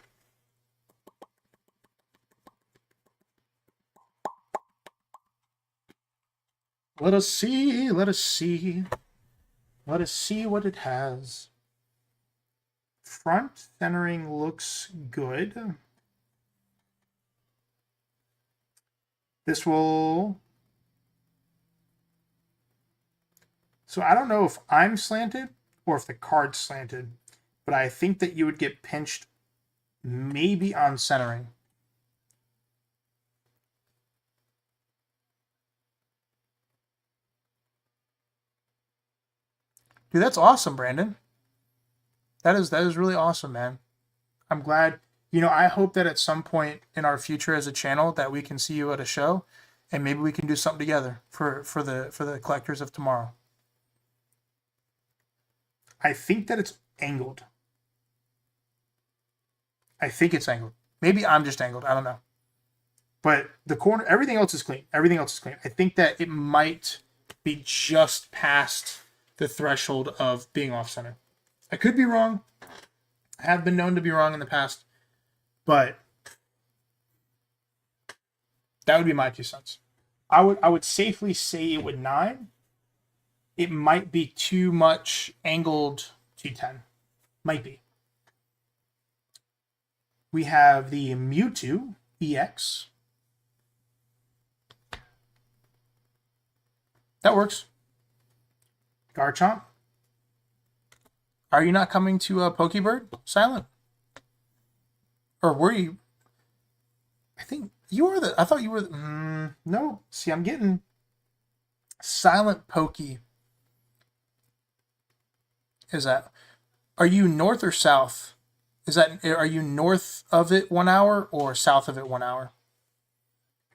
Let us see. Let us see. Let us see what it has. Front centering looks good. This will... So I don't know if I'm slanted or if the card's slanted, but I think that you would get pinched maybe on centering. Dude, that's awesome, Brandon. That is really awesome, man. I'm glad. You know, I hope that at some point in our future as a channel that we can see you at a show and maybe we can do something together for the collectors of tomorrow. I think that it's angled. I think it's angled. Maybe I'm just angled. I don't know. But the corner, everything else is clean. Everything else is clean. I think that it might be just past the threshold of being off center. I could be wrong. I have been known to be wrong in the past, but that would be my 2 cents. I would safely say it would 9. It might be too much angled to 10. Might be. We have the Mewtwo EX. That works. Garchomp. Are you not coming to Pokebird, Silent? Or were you? I think you were I thought you were no. See, I'm getting Silent Pokey. Is that? Are you north or south? Are you north of it 1 hour or south of it 1 hour?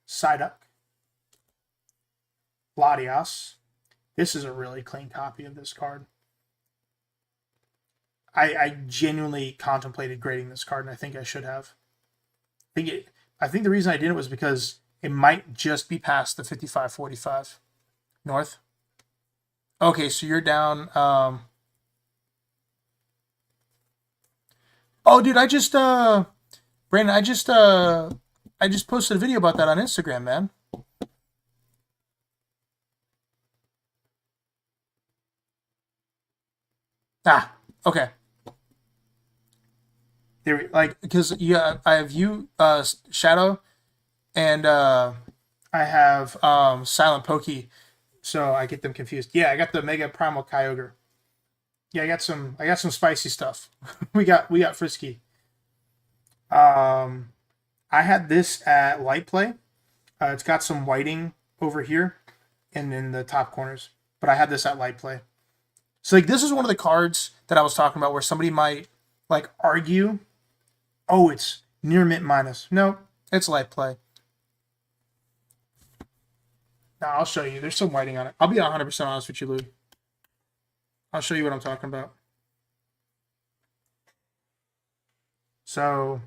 Psyduck. Latias. This is a really clean copy of this card. I genuinely contemplated grading this card, and I think I should have. I think the reason I didn't was because it might just be past the 55-45 north. Okay, so you're down. Oh, dude, Brandon, I just posted a video about that on Instagram, man. Ah, okay. There, because I have you, Shadow, and I have Silent Pokey, so I get them confused. Yeah, I got the Mega Primal Kyogre. Yeah, I got some spicy stuff. we got Frisky. I had this at Light Play. It's got some whiting over here and in the top corners, but I had this at Light Play. So this is one of the cards that I was talking about where somebody might argue, oh, it's near mint minus. No, it's Light Play. Now I'll show you. There's some whiting on it. I'll be 100% honest with you, Lou. I'll show you what I'm talking about. So,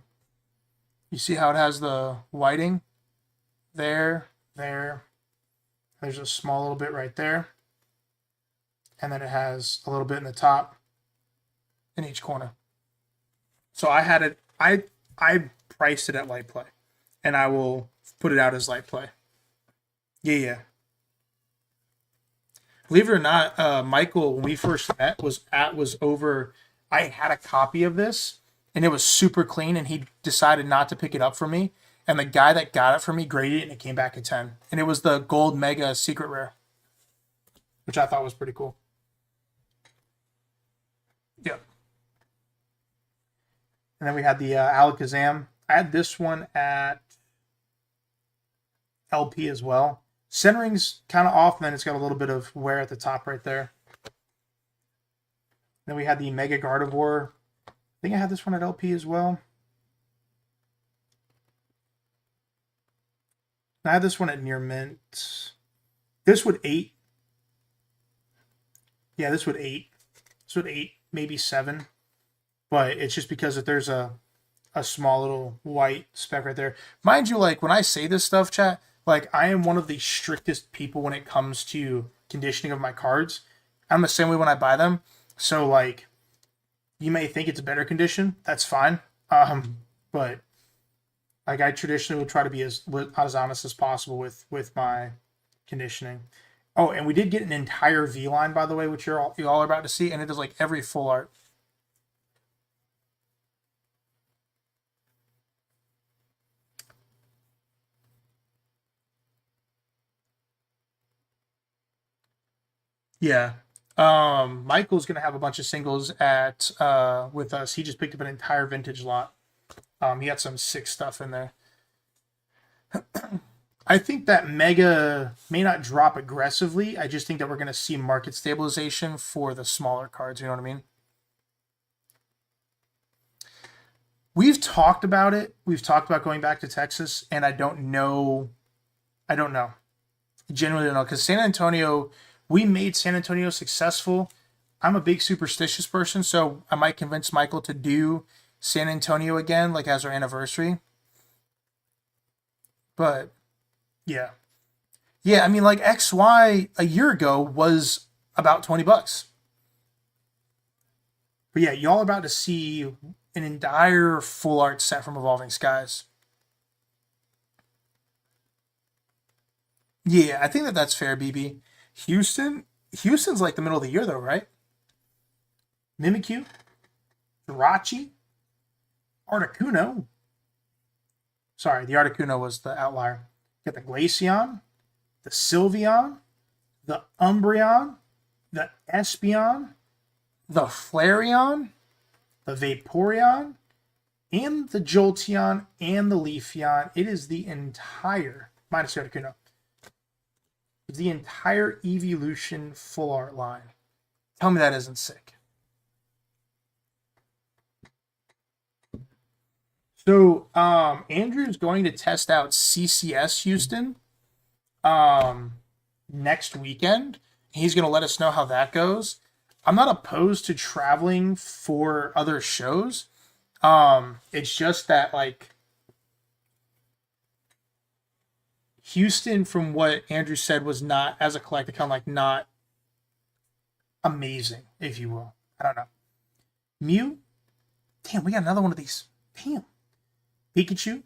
you see how it has the whiting? There. There's a small little bit right there. And then it has a little bit in the top in each corner. So I had it, I priced it at Light Play. And I will put it out as Light Play. Yeah. Believe it or not, Michael, when we first met, was over. I had a copy of this, and it was super clean, and he decided not to pick it up for me. And the guy that got it for me graded it, and it came back at 10. And it was the Gold Mega Secret Rare, which I thought was pretty cool. Yep. And then we had the Alakazam. I had this one at LP as well. Centering's kind of off, and then it's got a little bit of wear at the top right there. Then we had the Mega Gardevoir. I think I had this one at LP as well. I had this one at near mint. This would 8. Yeah, this would 8. This would 8, maybe 7. But it's just because if there's a small little white speck right there. Mind you, when I say this stuff, chat, I am one of the strictest people when it comes to conditioning of my cards. I'm the same way when I buy them. So, you may think it's a better condition. That's fine. But, I traditionally would try to be as honest as possible with my conditioning. Oh, and we did get an entire V-line, by the way, which you all are about to see. And it is, every full art. Yeah. Michael's gonna have a bunch of singles at with us. He just picked up an entire vintage lot. He had some sick stuff in there. I think that Mega may not drop aggressively. I just think that we're gonna see market stabilization for the smaller cards. You know what I mean? We've talked about it. We've talked about going back to Texas, and I don't know. genuinely don't know, because San Antonio, we made San Antonio successful. I'm a big superstitious person, so I might convince Michael to do San Antonio again, like as our anniversary. But yeah, yeah. I mean, like XY a year ago was about $20. But yeah, y'all are about to see an entire full art set from Evolving Skies. Yeah, I think that that's fair, BB. Houston's like the middle of the year though, right? Mimikyu, Jirachi, Articuno. Sorry, the Articuno was the outlier. Get the Glaceon, the Sylveon, the Umbreon, the Espeon, the Flareon, the Vaporeon, and the Jolteon and the Leafeon. It is the entire, minus the Articuno, it's the entire Evolution full art line. Tell me that isn't sick. So Andrew's going to test out CCS Houston next weekend. He's going to let us know how that goes. I'm not opposed to traveling for other shows. It's just that like Houston, from what Andrew said, was not, as a collecticon, like not amazing, if you will. I don't know. Mew. Damn, we got another one of these. Damn. Pikachu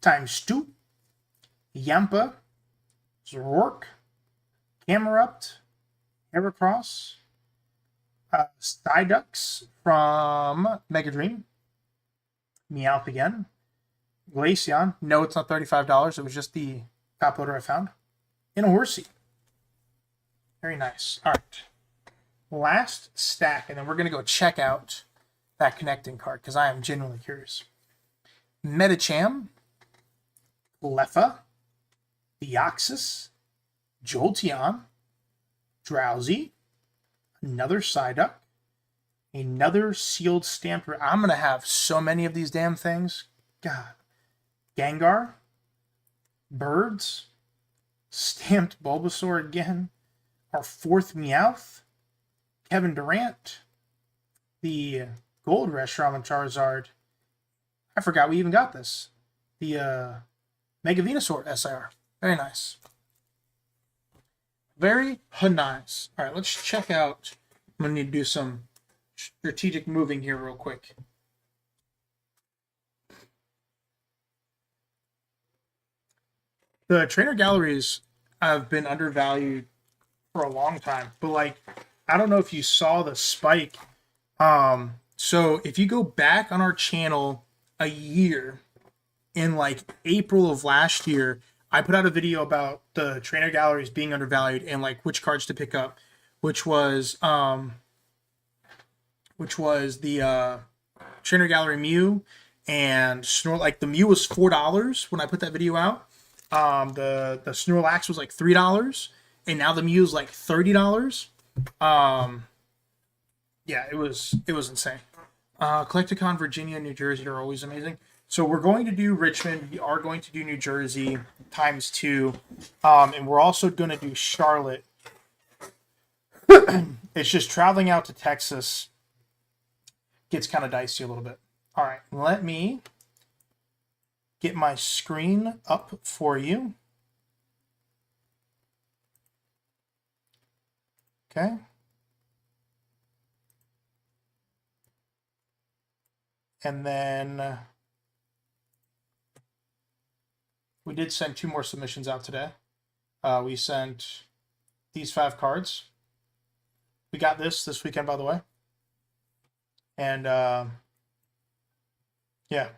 times 2. Yampa. Zoroark. Camerupt. Heracross. Psyducks from Mega Dream. Meowth again. Glaceon. No, it's not $35. It was just the top loader I found. And a Horsey. Very nice. All right. Last stack, and then we're going to go check out that connecting card because I am genuinely curious. Medicham. Cleffa. Deoxys. Jolteon. Drowsy. Another Psyduck. Another sealed stamped. I'm going to have so many of these damn things. God. Gengar. Birds. Stamped Bulbasaur again. Our fourth Meowth. Kevin Durant. The Gold Reshiram Charizard. I forgot we even got this. The Mega Venusaur SIR. Very nice. Very nice. All right, let's check out. I'm going to need to do some strategic moving here real quick. The trainer galleries have been undervalued for a long time, but like, I don't know if you saw the spike. So if you go back on our channel a year, in like April of last year, I put out a video about the trainer galleries being undervalued and like which cards to pick up, which was the trainer gallery Mew and Snore. Like the Mew was $4 when I put that video out. The Snorlax was like $3, and now the Mew is like $30. Yeah, it was insane. Collecticon Virginia, New Jersey are always amazing. So we're going to do Richmond. We are going to do New Jersey times 2. And we're also going to do Charlotte. It's just traveling out to Texas gets kind of dicey a little bit. All right, let me get my screen up for you. Okay. And then we did send 2 more submissions out today. We sent these 5 cards. We got this weekend, by the way. And yeah.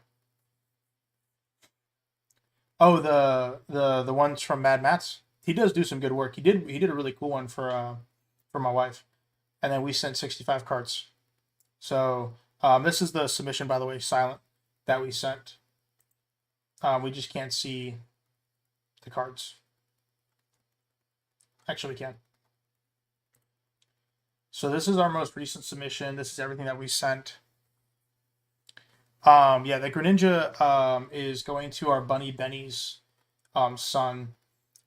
Oh, the ones from Mad Mats. He does do some good work. He did a really cool one for my wife. And then we sent 65 cards. So this is the submission, by the way, silent, that we sent. We just can't see the cards. Actually, we can. So this is our most recent submission. This is everything that we sent. Yeah, the Greninja is going to our Bunny Benny's son.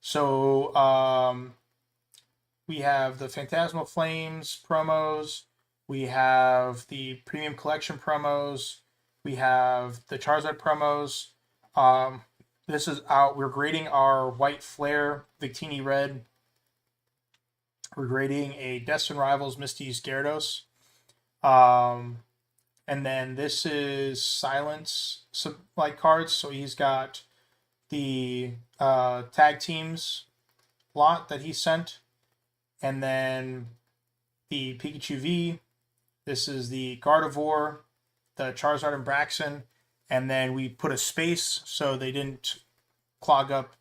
So we have the Phantasmal Flames promos. We have the Premium Collection promos. We have the Charizard promos. This is out. We're grading our White Flare Victini Red. We're grading a Destin Rivals Misty's Gyarados. And then this is Silence like cards. So he's got the tag teams lot that he sent. And then the Pikachu V. This is the Gardevoir, the Charizard and Braxton. And then we put a space so they didn't clog up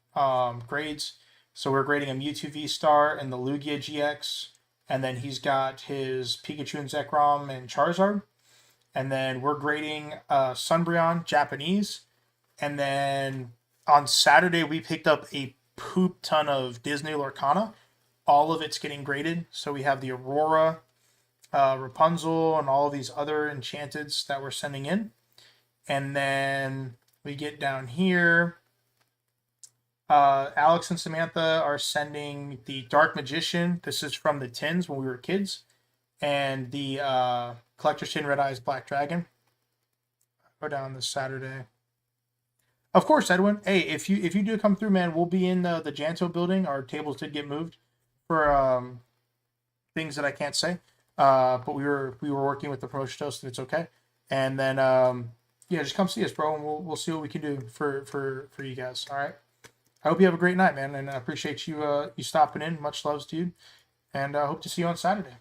grades. So we're grading a Mewtwo V-Star and the Lugia GX. And then he's got his Pikachu and Zekrom and Charizard. And then we're grading Sunbreon Japanese. And then on Saturday, we picked up a poop ton of Disney Lorcana. All of it's getting graded. So we have the Aurora, Rapunzel, and all of these other enchanteds that we're sending in. And then we get down here. Alex and Samantha are sending the Dark Magician. This is from the tins when we were kids. And the Collector's Tin Red Eyes Black Dragon. Go down this Saturday. Of course, Edwin. Hey, if you do come through, man, we'll be in the Janto building. Our tables did get moved for things that I can't say. But we were working with the promotion host, and it's okay. And then yeah, just come see us, bro, and we'll see what we can do for you guys. All right. I hope you have a great night, man, and I appreciate you you stopping in. Much loves to you, and I hope to see you on Saturday.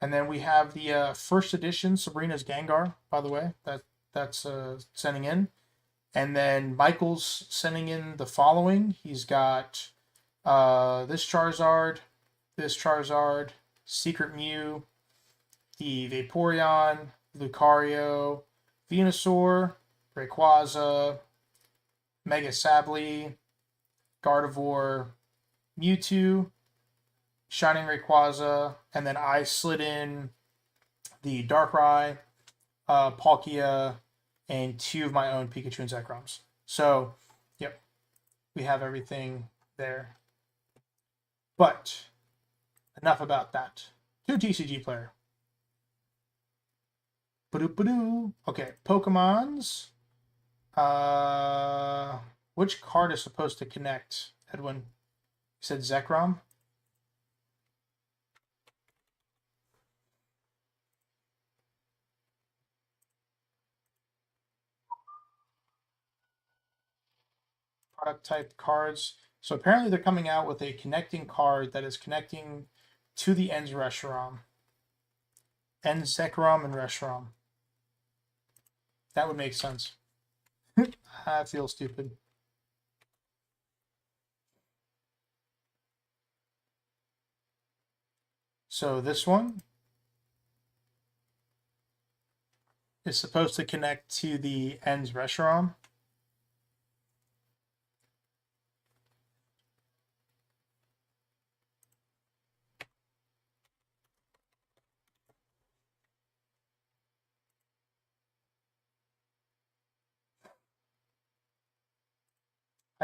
And then we have the first edition Sabrina's Gengar, by the way. That's sending in. And then Michael's sending in the following. He's got this Charizard, Secret Mew, the Vaporeon, Lucario, Venusaur, Rayquaza, Mega Sably, Gardevoir, Mewtwo, Shining Rayquaza, and then I slid in the Darkrai, Palkia, and 2 of my own Pikachu and Zekroms. So, yep, we have everything there. But enough about that. To TCG player. Ba-doo-ba-doo. Okay, Pokemons. Which card is supposed to connect, Edwin? You said Zekrom? Product type cards. So apparently they're coming out with a connecting card that is connecting to the Ends Reshiram. Ends Zekrom and Reshiram. That would make sense. I feel stupid. So this one is supposed to connect to the Ends Reshiram.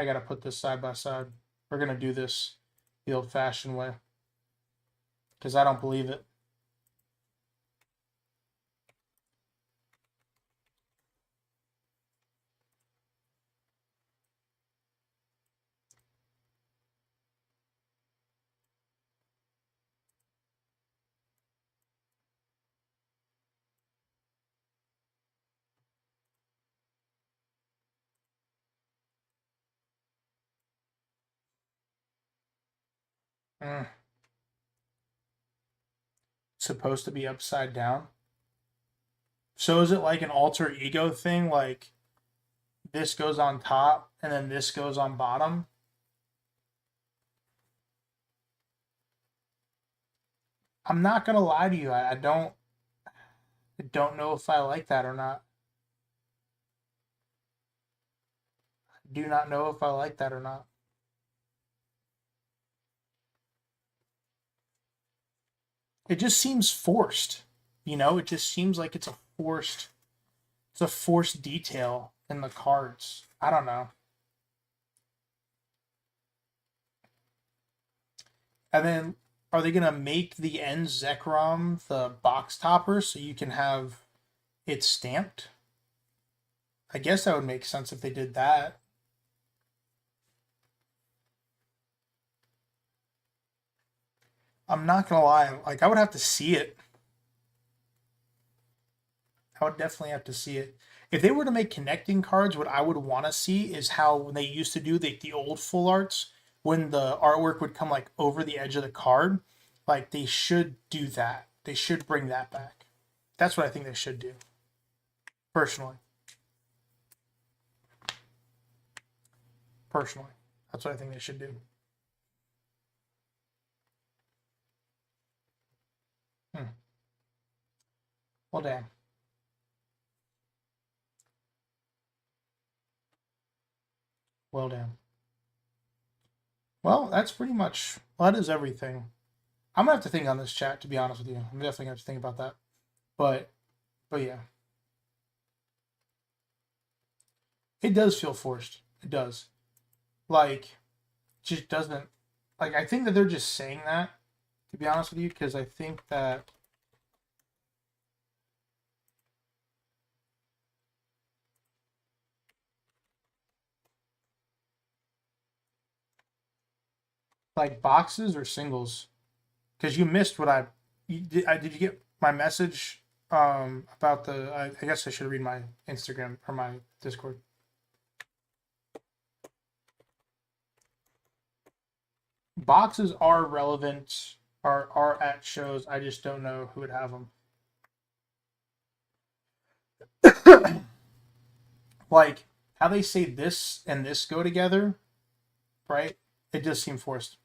I gotta put this side by side. We're gonna do this the old-fashioned way because I don't believe it. It's supposed to be upside down. So is it like an alter ego thing? Like this goes on top and then this goes on bottom? I'm not gonna lie to you. I don't know if I like that or not. I do not know if I like that or not. It just seems forced. You know, it just seems like it's a forced detail in the cards. I don't know. And then are they gonna make the end Zekrom the box topper so you can have it stamped? I guess that would make sense if they did that. I'm not gonna lie, like I would have to see it. I would definitely have to see it. If they were to make connecting cards, what I would want to see is how when they used to do the old full arts, when the artwork would come like over the edge of the card, like they should do that. They should bring that back. That's what I think they should do, personally. Personally, that's what I think they should do. Hmm. Well, damn. Well, damn. Well, that's pretty much. Well, that is everything. I'm gonna have to think on this chat. To be honest with you, I'm definitely gonna have to think about that. But, but yeah, it does feel forced. It does. Like, just doesn't. Like, I think that they're just saying that. To be honest with you, because I think that like boxes or singles. Because you missed what did you get my message about the I guess I should read my Instagram or my Discord. Boxes are relevant, are at shows. I just don't know who would have them. Like how they say this and this go together, right? It just seemed forced.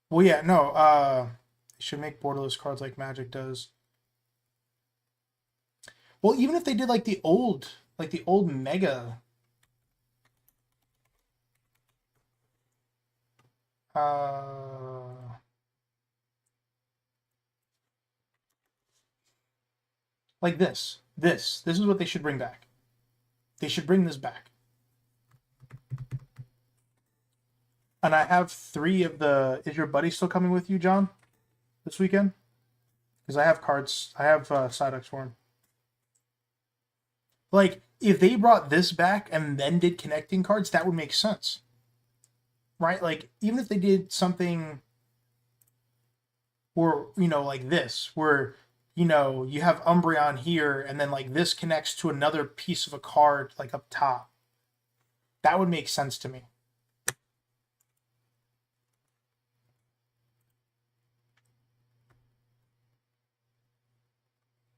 Well, yeah, no. They should make borderless cards like Magic does. Well, even if they did like the old Mega, uh, like this is what they should bring back. They should bring this back. And I have 3 of the. Is your buddy still coming with you, John, this weekend? Because I have cards. I have Psyducks for him. Like, if they brought this back and then did connecting cards, that would make sense. Right? Like, even if they did something or, like this, where, you have Umbreon here and then, like, this connects to another piece of a card, like, up top. That would make sense to me.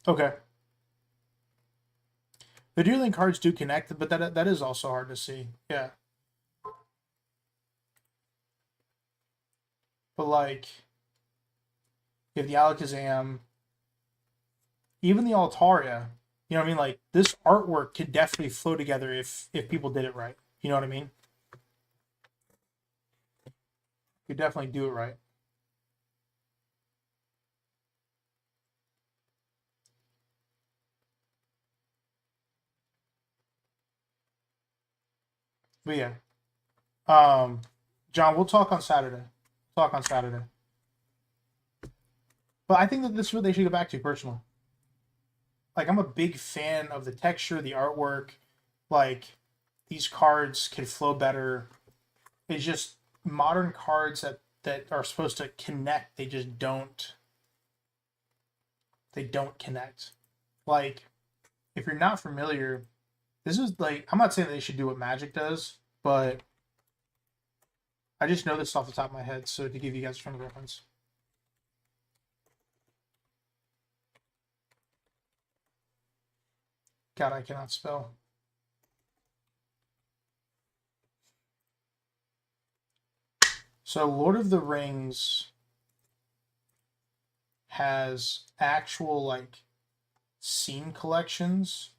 Okay. The Dueling cards do connect, but that is also hard to see. Yeah. But, like, you have the Alakazam, even the Altaria. You know what I mean? Like, this artwork could definitely flow together if people did it right. You know what I mean? You definitely do it right. But yeah. John, we'll talk on Saturday. Talk on Saturday. But I think that this is what they should go back to personally. Like, I'm a big fan of the texture, the artwork. Like, these cards could flow better. It's just modern cards that are supposed to connect. They just don't. They don't connect. Like, if you're not familiar, this is like I'm not saying that they should do what Magic does, but I just know this off the top of my head. So to give you guys a frame of reference. God, I cannot spell. So Lord of the Rings has actual like scene collections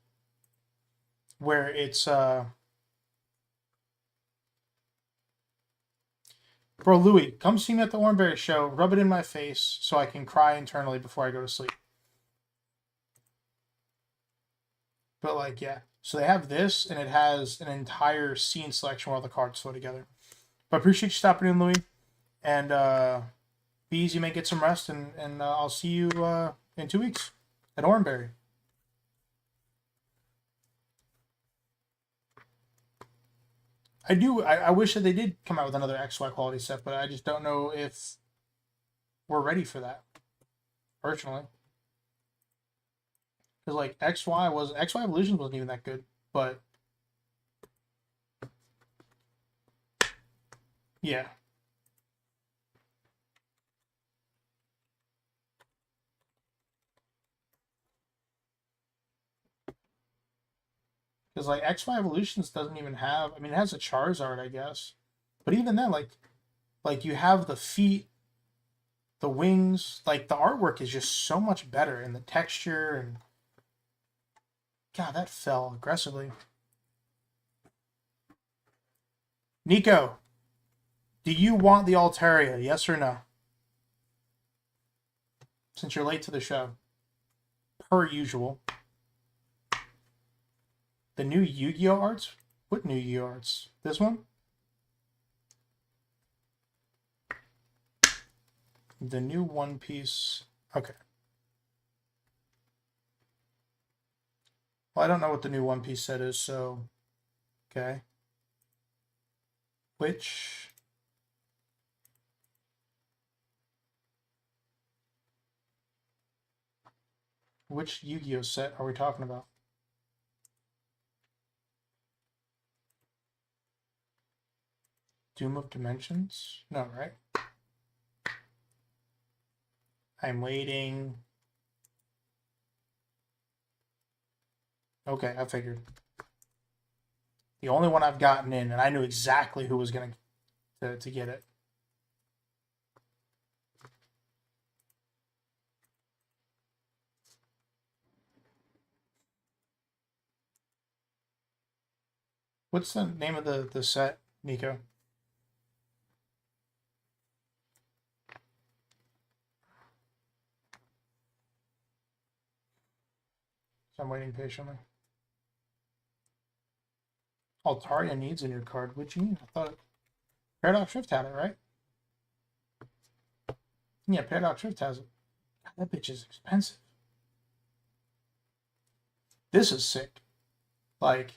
where it's Bro, Louis, come see me at the Oranberry show, rub it in my face so I can cry internally before I go to sleep. But like, yeah. So they have this and it has an entire scene selection where all the cards flow together. But appreciate you stopping in, Louis. And be easy, mate. Get some rest, and I'll see you in 2 weeks at Oranberry. I wish that they did come out with another XY quality set, but I just don't know if we're ready for that, personally. Because like XY Evolutions wasn't even that good, but yeah. Because like XY Evolutions doesn't even have. I mean, it has a Charizard, I guess, but even then, like you have the feet, the wings, like the artwork is just so much better, and the texture, and God, that fell aggressively. Nico, do you want the Altaria? Yes or no? Since you're late to the show, per usual. The new Yu-Gi-Oh arts? What new Yu-Gi-Oh arts? This one? The new One Piece. Okay. Well, I don't know what the new One Piece set is, so. Okay. Which Yu-Gi-Oh set are we talking about? Doom of Dimensions? No, right? I'm waiting. Okay, I figured. The only one I've gotten in, and I knew exactly who was going to get it. What's the name of the set, Nico? So I'm waiting patiently. Altaria needs a new card. What you mean? I thought Paradox Shift had it, right? Yeah, Paradox Shift has it. God, that bitch is expensive. This is sick. Like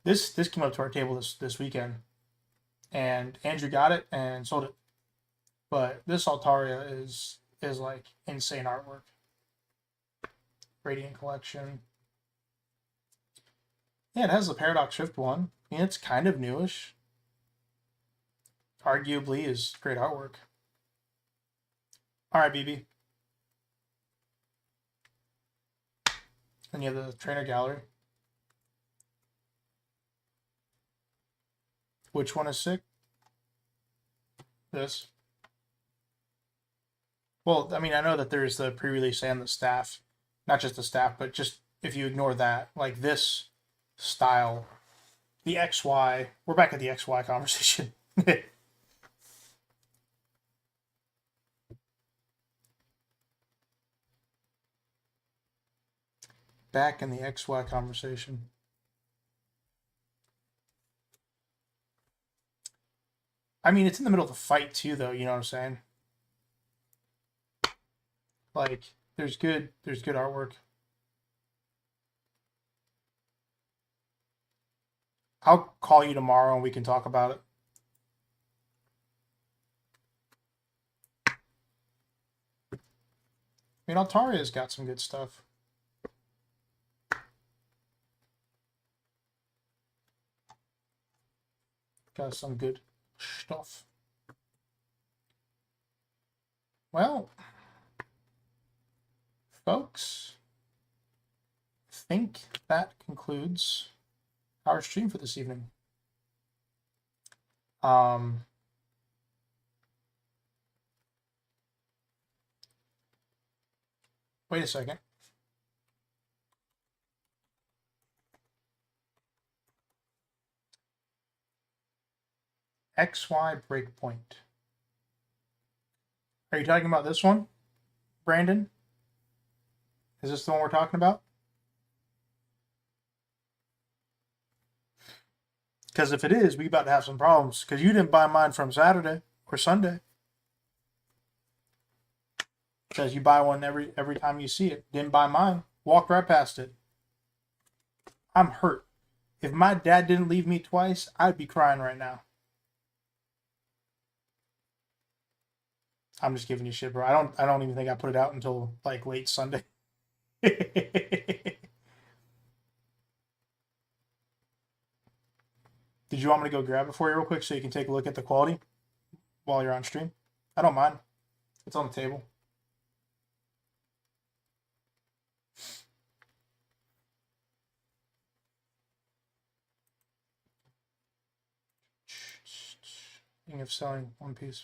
this came up to our table this weekend, and Andrew got it and sold it. But this Altaria is like insane artwork. Radiant Collection. Yeah, it has the Paradox Shift one. I mean, it's kind of newish. Arguably is great artwork. All right, BB. And you have the trainer gallery. Which one is sick? This. Well, I mean, I know that there's the pre-release and the staff. Not just the staff, but just if you ignore that, like this style, the XY. We're back at the XY conversation. Back in the XY conversation. I mean, it's in the middle of the fight too, though. You know what I'm saying? Like, there's good artwork. I'll call you tomorrow and we can talk about it. I mean, Altaria's got some good stuff. Got some good stuff. Well, folks, I think that concludes our stream for this evening. Wait a second. XY breakpoint. Are you talking about this one, Brandon? Is this the one we're talking about? Because if it is, we about to have some problems. Because you didn't buy mine from Saturday or Sunday. Because you buy one every time you see it. Didn't buy mine. Walked right past it. I'm hurt. If my dad didn't leave me twice, I'd be crying right now. I'm just giving you shit, bro. I don't even think I put it out until like late Sunday. Did you want me to go grab it for you real quick so you can take a look at the quality while you're on stream? I don't mind. It's on the table. Thinking of selling One Piece.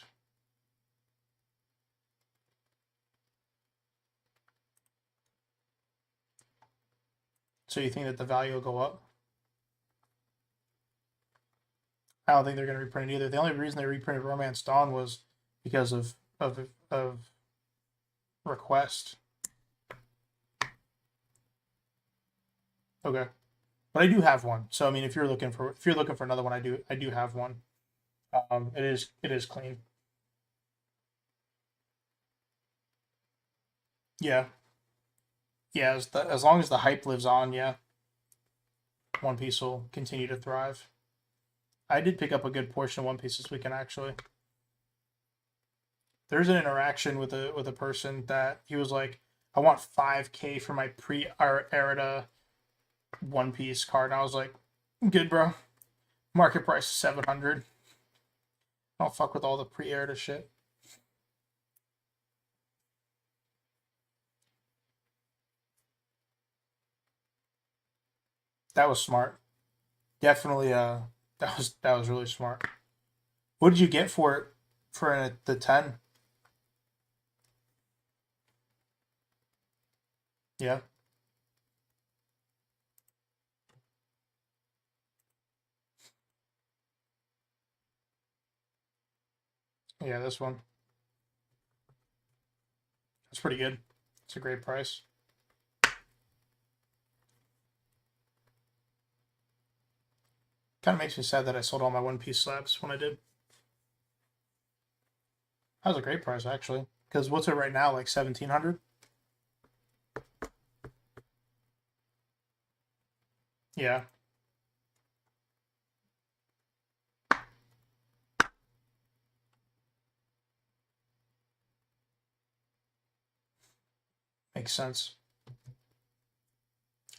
So you think that the value will go up? I don't think they're going to reprint it either. The only reason they reprinted Romance Dawn was because of request. Okay, but I do have one. So I mean, if you're looking for another one, I do have one. It is clean. Yeah, yeah. As long as the hype lives on, yeah, One Piece will continue to thrive. I did pick up a good portion of One Piece this weekend, actually. There's an interaction with a person that he was like, "I want 5K for my pre-Erida One Piece card," and I was like, "Good, bro. Market price is 700. I don't fuck with all the pre-Erida shit." That was smart. Definitely. That was really smart. What did you get for it for the 10? Yeah. Yeah, this one. That's pretty good. It's a great price. Kind of makes me sad that I sold all my One Piece slabs when I did. That was a great price, actually. Because what's it right now? Like 1,700? Yeah. Makes sense.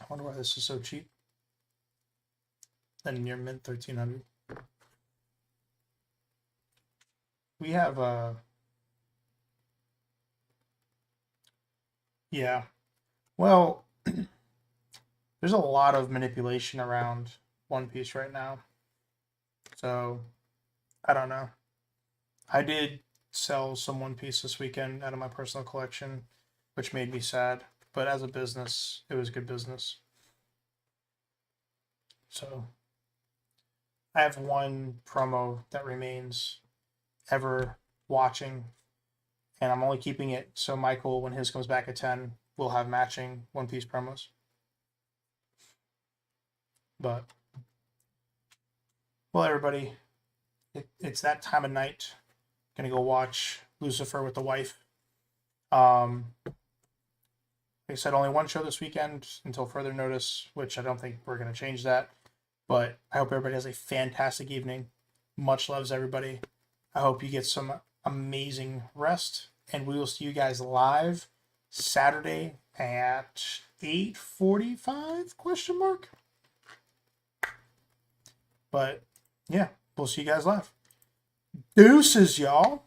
I wonder why this is so cheap. Then near mint 1,300. We have yeah. Well, there's a lot of manipulation around One Piece right now. So I don't know. I did sell some One Piece this weekend out of my personal collection, which made me sad. But as a business, it was good business. So I have one promo that remains ever watching, and I'm only keeping it so Michael, when his comes back at 10, will have matching One Piece promos. But, well, everybody, it's that time of night. Gonna go watch Lucifer with the wife. Like I said, only one show this weekend until further notice, which I don't think we're gonna change that. But I hope everybody has a fantastic evening. Much loves everybody. I hope you get some amazing rest, and we will see you guys live Saturday at 8:45 question mark. But yeah, we'll see you guys live. Deuces, y'all.